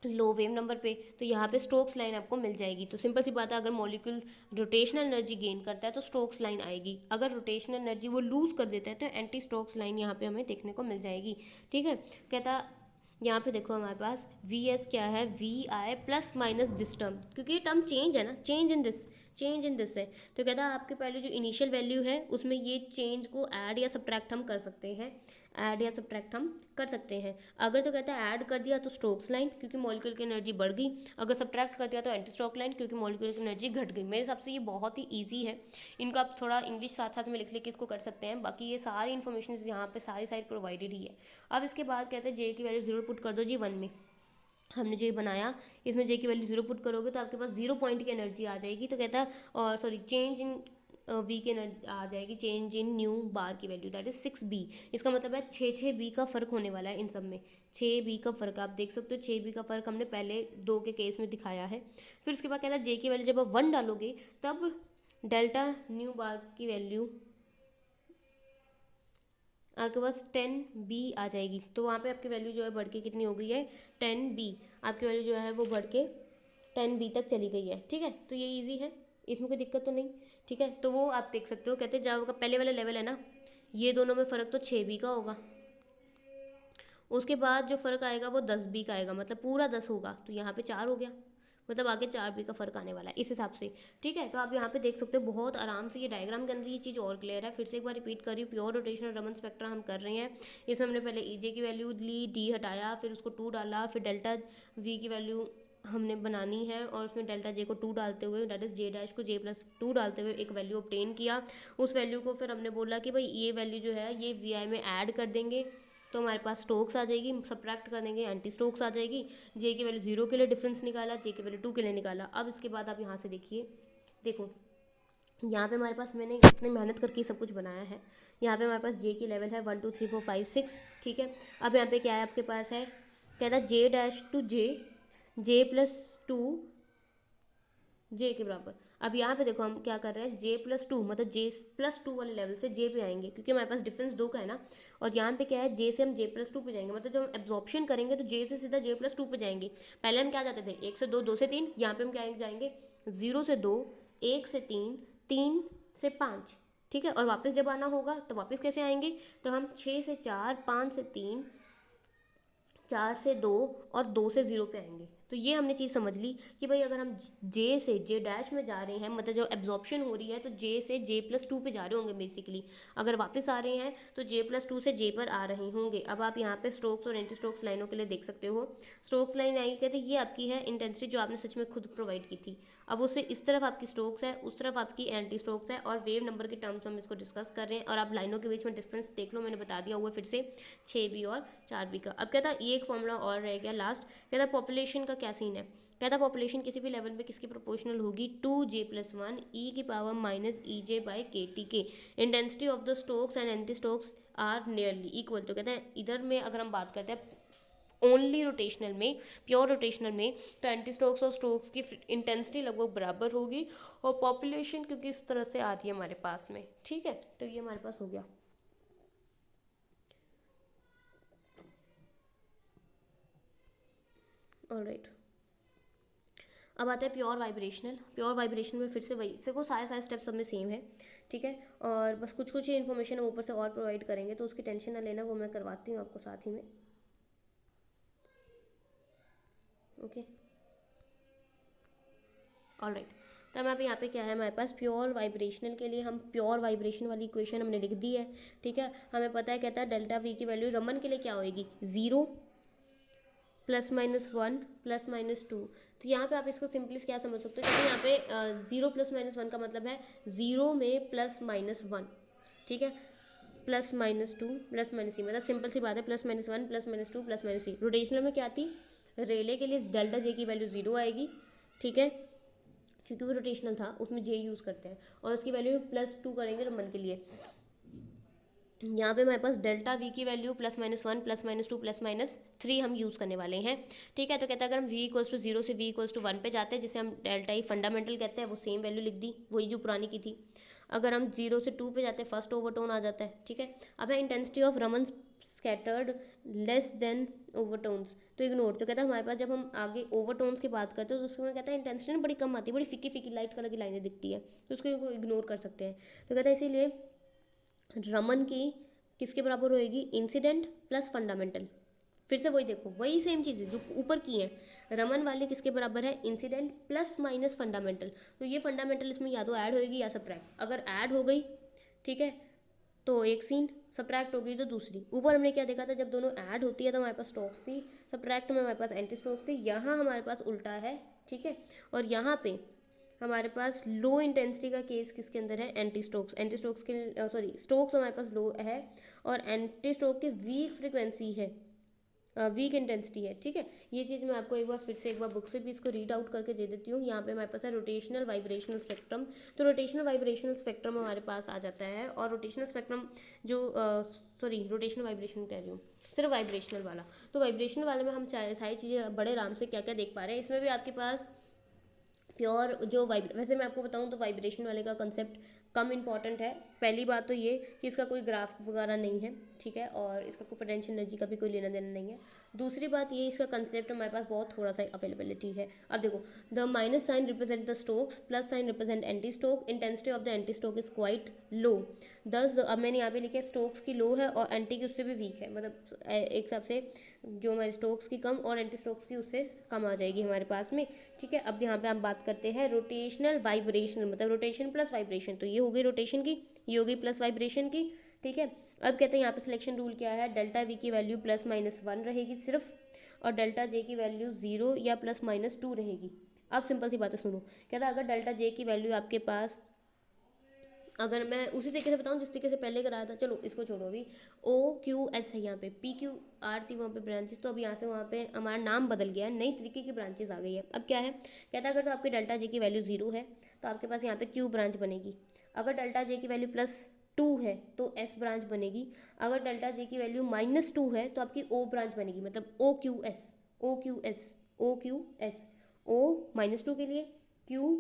S1: लो वेव नंबर पे, तो यहाँ पे स्टोक्स लाइन आपको मिल जाएगी। तो सिंपल सी बात है, अगर मॉलिक्यूल रोटेशनल एनर्जी गेन करता है तो स्टोक्स लाइन आएगी, अगर रोटेशनल एनर्जी वो लूज़ कर देता है तो एंटी स्टोक्स लाइन यहाँ पे हमें देखने को मिल जाएगी। ठीक है, कहता यहाँ पे देखो हमारे पास वी एस क्या है, V I plus minus this term, क्योंकि ये टर्म चेंज है ना, चेंज इन दिस है, तो कहता है आपके पहले जो इनिशियल वैल्यू है उसमें ये चेंज को ऐड या सब्ट्रैक्ट हम कर सकते हैं, ऐड या सब्ट्रैक्ट हम कर सकते हैं। अगर तो कहता है ऐड कर दिया तो स्टोक्स लाइन, क्योंकि मॉलिक्यूल की एनर्जी बढ़ गई, अगर सब्ट्रैक्ट कर दिया तो एंटी स्टोक लाइन, क्योंकि मॉलिक्यूल की एनर्जी घट गई। मेरे हिसाब से ये बहुत ही ईजी है, इनका आप थोड़ा इंग्लिश साथ साथ में लिख लिख के इसको कर सकते हैं, बाकी ये सारी इन्फॉर्मेशन यहाँ पे सारी साइड प्रोवाइडेड ही है। अब इसके बाद कहते हैं जे की वैल्यू 0 पुट कर दो जी 1 में, हमने जो ये बनाया इसमें जे की वैल्यू 0 पुट करोगे तो आपके पास 0 पॉइंट की एनर्जी आ जाएगी, तो कहता है और सॉरी चेंज इन वी की एनर्जी आ जाएगी, चेंज इन न्यू बार की वैल्यू दैट इज 6b। इसका मतलब है 6 बी का फर्क होने वाला है इन सब में, 6b का फर्क आप देख सकते हो, 6b का फर्क हमने पहले 2 के केस में दिखाया है। फिर उसके बाद कहता है जे की वैल्यू जब आप 1 डालोगे तब डेल्टा न्यू बार की वैल्यू आपके पास 10b आ जाएगी, तो वहाँ पे आपकी वैल्यू जो है बढ़ के कितनी हो गई है 10b, आपकी वैल्यू जो है वो बढ़ के 10b तक चली गई है। ठीक है, तो ये इजी है, इसमें कोई दिक्कत तो नहीं। ठीक है, तो वो आप देख सकते हो, कहते हैं जब आपका पहले वाला लेवल है ना, ये दोनों में फ़र्क तो 6b का होगा, उसके बाद जो फ़र्क आएगा वो 10b का आएगा, मतलब पूरा 10 होगा, तो यहाँ पे 4 हो गया, मतलब आगे 4b का फ़र्क आने वाला है इस हिसाब से। ठीक है, तो आप यहाँ पे देख सकते हो बहुत आराम से, ये डायग्राम के अंदर ये चीज़ और क्लियर है। फिर से एक बार रिपीट कर रही हूँ, प्योर रोटेशनल रमन स्पेक्ट्रा हम कर रहे हैं, इसमें हमने पहले ईजे की वैल्यू ली, डी हटाया, फिर उसको 2 डाला, फिर डेल्टा वी की वैल्यू हमने बनानी है, और उसमें डेल्टा जे को 2 डालते हुए दैट इज जे डैश को जे प्लस 2 डालते हुए एक वैल्यू ऑब्टेन किया। उस वैल्यू को फिर हमने बोला कि भाई ये वैल्यू जो है ये वी आई में ऐड कर देंगे, तो हमारे पास स्टोक्स आ जाएगी, सब्ट्रैक्ट कर देंगे एंटी स्टोक्स आ जाएगी। जे की वैल्यू 0 के लिए डिफरेंस निकाला, जे की वैल्यू 2 के लिए निकाला। अब इसके बाद आप यहाँ से देखिए, देखो यहाँ पे हमारे पास मैंने इतनी मेहनत करके सब कुछ बनाया है, यहाँ पे हमारे पास जे की लेवल है 1 2 3 4 5 6। ठीक है, अब यहाँ पे क्या है आपके पास है, कहता है J dash to J plus 2 जे के बराबर। अब यहाँ पे देखो हम क्या कर रहे हैं, जे प्लस 2 मतलब जे प्लस 2 वाले लेवल से जे पे आएंगे, क्योंकि हमारे पास डिफरेंस 2 का है ना, और यहाँ पे क्या है जे से हम जे प्लस 2 पे जाएंगे, मतलब जब हम एब्जॉर्प्शन करेंगे तो जे से सीधा जे प्लस 2 पे जाएंगे। पहले हम क्या जाते थे 1 से 2, 2 से 3, यहाँ पे हम क्या जाएंगे 0 से 2, 1 से 3, 3 से 5। ठीक है, और वापस जब आना होगा तो वापस कैसे आएंगे, तो हम 6 से 4, 5 से 3, 4 से 2 और 2 से 0 पे आएंगे। तो ये हमने चीज़ समझ ली कि भाई अगर हम जे से जे डैश में जा रहे हैं, मतलब जब एब्जॉर्प्शन हो रही है तो जे से जे प्लस 2 पे जा रहे होंगे बेसिकली, अगर वापस आ रहे हैं तो जे प्लस 2 से जे पर आ रहे होंगे। अब आप यहाँ पे स्ट्रोक्स और एंटी स्ट्रोक्स लाइनों के लिए देख सकते हो, स्ट्रोक्स लाइन आई कहते ये आपकी है इंटेंसिटी जो आपने सच में खुद प्रोवाइड की थी। अब उससे इस तरफ आपकी स्ट्रोक्स है, उस तरफ आपकी एंटी स्ट्रोक्स है, और वेव नंबर के टर्म्स हम इसको डिस्कस कर रहे हैं। और आप लाइनों के बीच में डिफरेंस देख लो, मैंने बता दिया हुआ फिर से 6b और 4b का। अब कहता ये एक फॉर्मूला और रह गया लास्ट, कहता पॉपुलेशन का क्या सीन है, कहता पॉपुलेशन किसी भी लेवल पे किसकी प्रोपोर्शनल होगी 2j+1 ई की power minus E J by K T के। Intensity of the strokes and anti strokes are nearly equal. तो कहते हैं इधर में अगर हम बात करते हैं ओनली रोटेशनल में, प्योर रोटेशनल में, तो एंटी स्ट्रोक्स और स्ट्रोक्स की इंटेंसिटी लगभग बराबर होगी, और पॉपुलेशन क्योंकि इस तरह से आती है हमारे पास में। ठीक है, तो ये हमारे पास हो गया। ऑलराइट, अब आता है प्योर वाइब्रेशनल। प्योर वाइब्रेशनल में फिर से वही से को सारे स्टेप्स सब में सेम है। ठीक है, और बस कुछ कुछ ही इन्फॉर्मेशन हम ऊपर से और प्रोवाइड करेंगे, तो उसकी टेंशन ना लेना, वो मैं करवाती हूँ आपको साथ ही में। ओके, ऑलराइट, तब अब यहाँ पे क्या है हमारे पास प्योर वाइब्रेशनल के लिए हम प्योर वाइब्रेशन वाली इक्वेशन हमने लिख दी है। ठीक है, हमें पता है कहता है डेल्टा वी की वैल्यू रमन के लिए क्या होएगी 0 +-1 +-2। तो यहाँ पे आप इसको सिंपली क्या समझ सकते हो, क्योंकि यहाँ पे 0 +-1 का मतलब है 0 में +-1। ठीक है, +-2 +-3, मतलब सिंपल सी बात है +-1 +-2 +-3। रोटेशनल में क्या थी, रेले के लिए डेल्टा जे की वैल्यू 0 आएगी, ठीक है, क्योंकि वो रोटेशनल था, उसमें जे यूज़ करते हैं, और उसकी वैल्यू +2 करेंगे रमन के लिए। यहाँ पे हमारे पास डेल्टा वी की वैल्यू +-1 +-2 +-3 हम यूज़ करने वाले हैं, ठीक है। तो कहता है अगर हम v इक्वल्स टू 0 से v इक्वल्स टू 1 पे जाते हैं, जिसे हम डेल्टा ई फंडामेंटल कहते हैं, वो सेम वैल्यू लिख दी, वही जो पुरानी की थी। अगर हम 0 से 2 पे जाते हैं, फर्स्ट ओवरटोन आ जाता है, ठीक है। अब है intensity of Raman scattered less than overtones, तो इग्नोर। तो कहता है हमारे पास जब हम आगे ओवरटोन्स की बात करते हैं तो उसमें कहता है इंटेंसिटी ना बड़ी कम आती है, बड़ी फीकी फीकी लाइट कलर की लाइनें दिखती है, तो उसको इग्नोर कर सकते हैं। तो कहता है इसीलिए रमन की किसके बराबर होएगी, इंसिडेंट प्लस फंडामेंटल। फिर से वही देखो, वही सेम चीज़ है जो ऊपर की है, रमन वाले किसके बराबर है, इंसिडेंट प्लस माइनस फंडामेंटल। तो ये फंडामेंटल इसमें या तो ऐड होएगी या सब्ट्रैक्ट, अगर ऐड हो गई, ठीक है, तो एक सीन, सब्ट्रैक्ट हो गई तो दूसरी। ऊपर हमने क्या देखा था, जब दोनों ऐड होती है तो हमारे पास स्ट्रोक्स थी, सब्ट्रैक्ट में हमारे पास एंटी स्ट्रोक्स थी। यहाँ हमारे पास उल्टा है, ठीक है, और यहाँ पे हमारे पास लो इंटेंसिटी का केस किसके अंदर है, एंटी स्ट्रोक्स। एंटी स्ट्रोक्स के सॉरी स्ट्रोक्स हमारे पास लो है, और एंटी स्ट्रोक की वीक फ्रिक्वेंसी है, वीक इंटेंसिटी है, ठीक है। ये चीज़ मैं आपको एक बार फिर से एक बार बुक से भी इसको रीड आउट करके दे देती हूँ। यहाँ पे हमारे पास है रोटेशनल वाइब्रेशनल स्पेक्ट्रम। तो रोटेशनल वाइब्रेशनल स्पेक्ट्रम हमारे पास आ जाता है, और रोटेशनल स्पेक्ट्रम जो सॉरी रोटेशनल वाइब्रेशन कह रही हूँ, सिर्फ वाइब्रेशनल वाला। तो वाइब्रेशनल वाले में हम सारी चीज़ें बड़े आराम से क्या क्या देख पा रहे हैं। इसमें भी आपके पास प्योर जो वैसे मैं आपको बताऊं तो वाइब्रेशन वाले का कंसेप्ट कम इंपॉर्टेंट है। पहली बात तो ये कि इसका कोई ग्राफ वगैरह नहीं है, ठीक है, और इसका कोई पोटेंशियल एनर्जी का भी कोई लेना देना नहीं है। दूसरी बात ये, इसका कंसेप्ट हमारे पास बहुत थोड़ा सा अवेलेबिलिटी है। अब देखो, the minus sign represent the strokes, plus sign represent anti stroke, intensity of the anti stroke is quite low. दस अब मैंने यहाँ पे लिखा है स्ट्रोक्स की लो है और एंटी की उससे भी वीक है, मतलब एक हिसाब से जो हमारे स्ट्रोक्स की कम और एंटी स्ट्रोक्स की उससे कम आ जाएगी हमारे पास में, ठीक है। अब यहाँ पे हम बात करते हैं रोटेशनल वाइब्रेशनल, मतलब रोटेशन प्लस वाइब्रेशन। तो ये हो गई रोटेशन की, ये हो गई प्लस वाइब्रेशन की, ठीक है। अब कहते हैं यहाँ पे सिलेक्शन रूल क्या है, डेल्टा वी की वैल्यू +-1 रहेगी सिर्फ, और डेल्टा जे की वैल्यू 0 या +-2 रहेगी। अब सिंपल सी बातें सुनो, कहता है अगर डेल्टा जे की वैल्यू आपके पास, अगर मैं उसी तरीके से बताऊं जिस तरीके से पहले कराया था, चलो इसको छोड़ो अभी, OQS है यहाँ पे, PQR थी वहाँ पे ब्रांचेस, तो अभी यहाँ से वहाँ पे हमारा नाम बदल गया है, नई तरीके की ब्रांचेस आ गई है। अब क्या है, कहता है अगर तो आपकी डेल्टा जे की वैल्यू 0 है तो आपके पास यहाँ पे Q ब्रांच बनेगी। अगर डेल्टा जे की वैल्यू +2 है तो S ब्रांच बनेगी। अगर डेल्टा जे की वैल्यू -2 है तो आपकी O ब्रांच बनेगी, मतलब OQS OQS OQS, O -2 के लिए, Q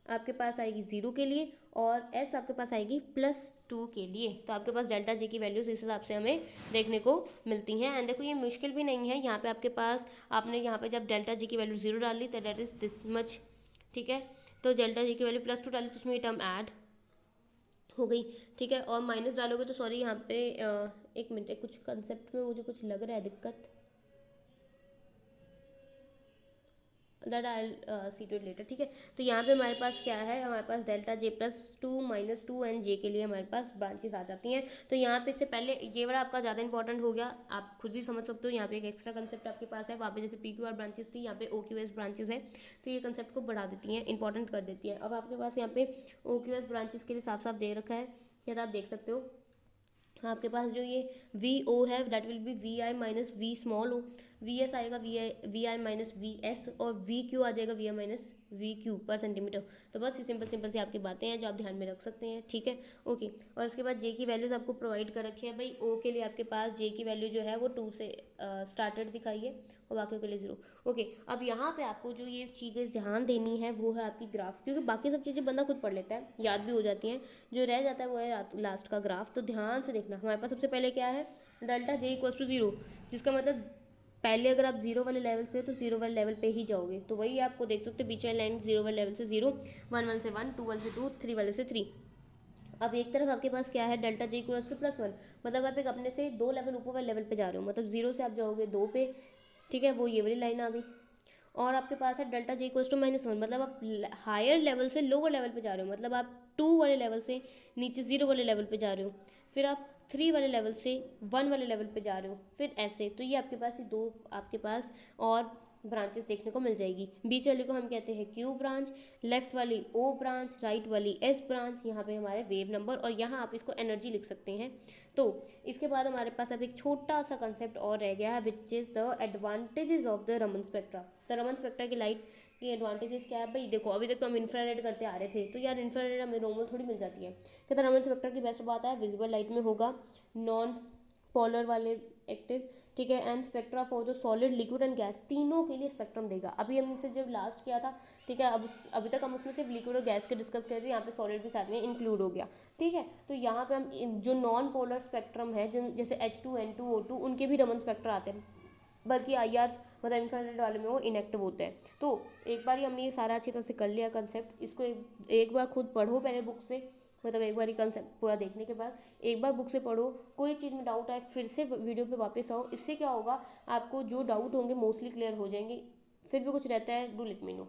S1: आपके पास आएगी 0 के लिए, और S आपके पास आएगी +2 के लिए। तो आपके पास डेल्टा जे की वैल्यूज इस हिसाब से हमें देखने को मिलती हैं। एंड देखो ये मुश्किल भी नहीं है, यहाँ पे आपके पास आपने यहाँ पे जब डेल्टा जे की वैल्यू 0 डाली तो डेट इज दिस मच, ठीक है। तो डेल्टा जे की वैल्यू +2 डाली तो उसमें ये टर्म ऐड हो गई, ठीक है। और माइनस डालोगे तो सॉरी यहाँ पे एक मिनट, कुछ कंसेप्ट में मुझे कुछ लग रहा है दिक्कत, that I see to it later, ठीक है। तो यहाँ पे हमारे पास क्या है, हमारे पास डेल्टा जे +2 -2 एंड जे के लिए हमारे पास ब्रांचेस आ जाती हैं। तो यहाँ पे से पहले ये वाला आपका ज़्यादा इंपॉर्टेंट हो गया, आप खुद भी समझ सकते हो। यहाँ पे एक एक्स्ट्रा कंसेप्ट आपके पास है, वहाँ पे जैसे PQR ब्रांचेस थी, यहाँ पे OQS ब्रांचेस है, तो ये कंसेप्ट को बढ़ा देती हैं, इंपॉर्टेंट कर देती हैं। अब आपके पास यहाँ पे OQS ब्रांचेस के लिए साफ साफ दे रखा है, या आप देख सकते हो आपके पास जो ये VO है that will be VI minus V small O, VS आएगा VI माइनस VS, और VQ आ जाएगा VI minus VQ per centimetre. तो बस ये सिंपल सिंपल सी आपकी बातें हैं जो आप ध्यान में रख सकते हैं, ठीक है, ओके। और इसके बाद J की वैल्यूज़ आपको प्रोवाइड कर रखी है भाई। O के लिए आपके पास J की वैल्यू जो है वो 2 से स्टार्टेड दिखाई है, और बाकी के लिए 0, ओके। अब यहाँ पे आपको जो ये चीज़ें ध्यान देनी है वो है आपकी ग्राफ, क्योंकि बाकी सब चीज़ें बंदा खुद पढ़ लेता है, याद भी हो जाती हैं, जो रह जाता है वो है लास्ट का ग्राफ। तो ध्यान से देखना, हमारे पास सबसे पहले क्या है, डेल्टा जे इक्वल्स टू 0, जिसका मतलब पहले अगर आप 0 वाले लेवल से हो तो 0 वाले लेवल पे ही जाओगे। तो वही आपको देख सकते हो, बीच वाली लाइन 0 वाले लेवल से 0, 1 वाले से 1, 2 वाले से 2, 3 वाले से 3। अब एक तरफ आपके पास क्या है, डेल्टा जे इक्वल्स टू +1, मतलब आप एक अपने से 2 लेवल ऊपर वाले लेवल पे जा रहे हो, मतलब 0 से आप जाओगे 2 पे, ठीक है, वो ये वाली लाइन आ गई। और आपके पास है डेल्टा जे इक्वल्स टू -1, मतलब आप हायर लेवल से लोअर लेवल पे जा रहे हो, मतलब आप 2 वाले लेवल से नीचे 0 वाले लेवल पे जा रहे हो, फिर आप 3 वाले लेवल से 1 वाले लेवल पे जा रहे हो, फिर ऐसे। तो ये आपके पास ये दो आपके पास और ब्रांचेस देखने को मिल जाएगी। बीच वाली को हम कहते हैं क्यू ब्रांच, लेफ्ट वाली ओ ब्रांच, राइट वाली एस ब्रांच। यहाँ पे हमारे वेव नंबर और यहाँ आप इसको एनर्जी लिख सकते हैं। तो इसके बाद हमारे पास अब एक छोटा सा कंसेप्ट और रह गया है which is the advantages of the Raman spectra. तो रमन स्पेक्ट्रा की लाइट की एडवांटेजेस क्या है भाई? देखो अभी तक तो हम इंफ्रारेड करते आ रहे थे, तो यार इंफ्रारेड हमें नॉर्मल थोड़ी मिल जाती है। कहते रमन स्पेक्ट्रा की बेस्ट बात है विजिबल लाइट में होगा नॉन पोलर वाले एक्टिव, ठीक है, and spectra for the solid liquid and gas, तीनों के लिए स्पेक्ट्रम देगा। अभी हम इनसे जब लास्ट किया था, ठीक है, अभी तक हम उसमें सिर्फ लिक्विड और गैस के डिस्कस कर रहे थे, यहाँ पे सॉलिड भी साथ में इंक्लूड हो गया, ठीक है। तो यहाँ पे हम जो नॉन पोलर स्पेक्ट्रम है, जो जैसे H2N2O2, उनके भी रमन स्पेक्ट्रा आते हैं, बल्कि IR मतलब इंफ्रारेड वाले में वो इनएक्टिव होते हैं। तो एक बार ही हमने ये सारा अच्छी तरह से कर लिया कंसेप्ट, इसको एक बार खुद पढ़ो पहले बुक से, मतलब एक बार ही कंसेप्ट पूरा देखने के बाद एक बार बुक से पढ़ो, कोई चीज़ में डाउट आए फिर से वीडियो पे वापस आओ। इससे क्या होगा, आपको जो डाउट होंगे मोस्टली क्लियर हो जाएंगे। फिर भी कुछ रहता है डू लेट मी नो।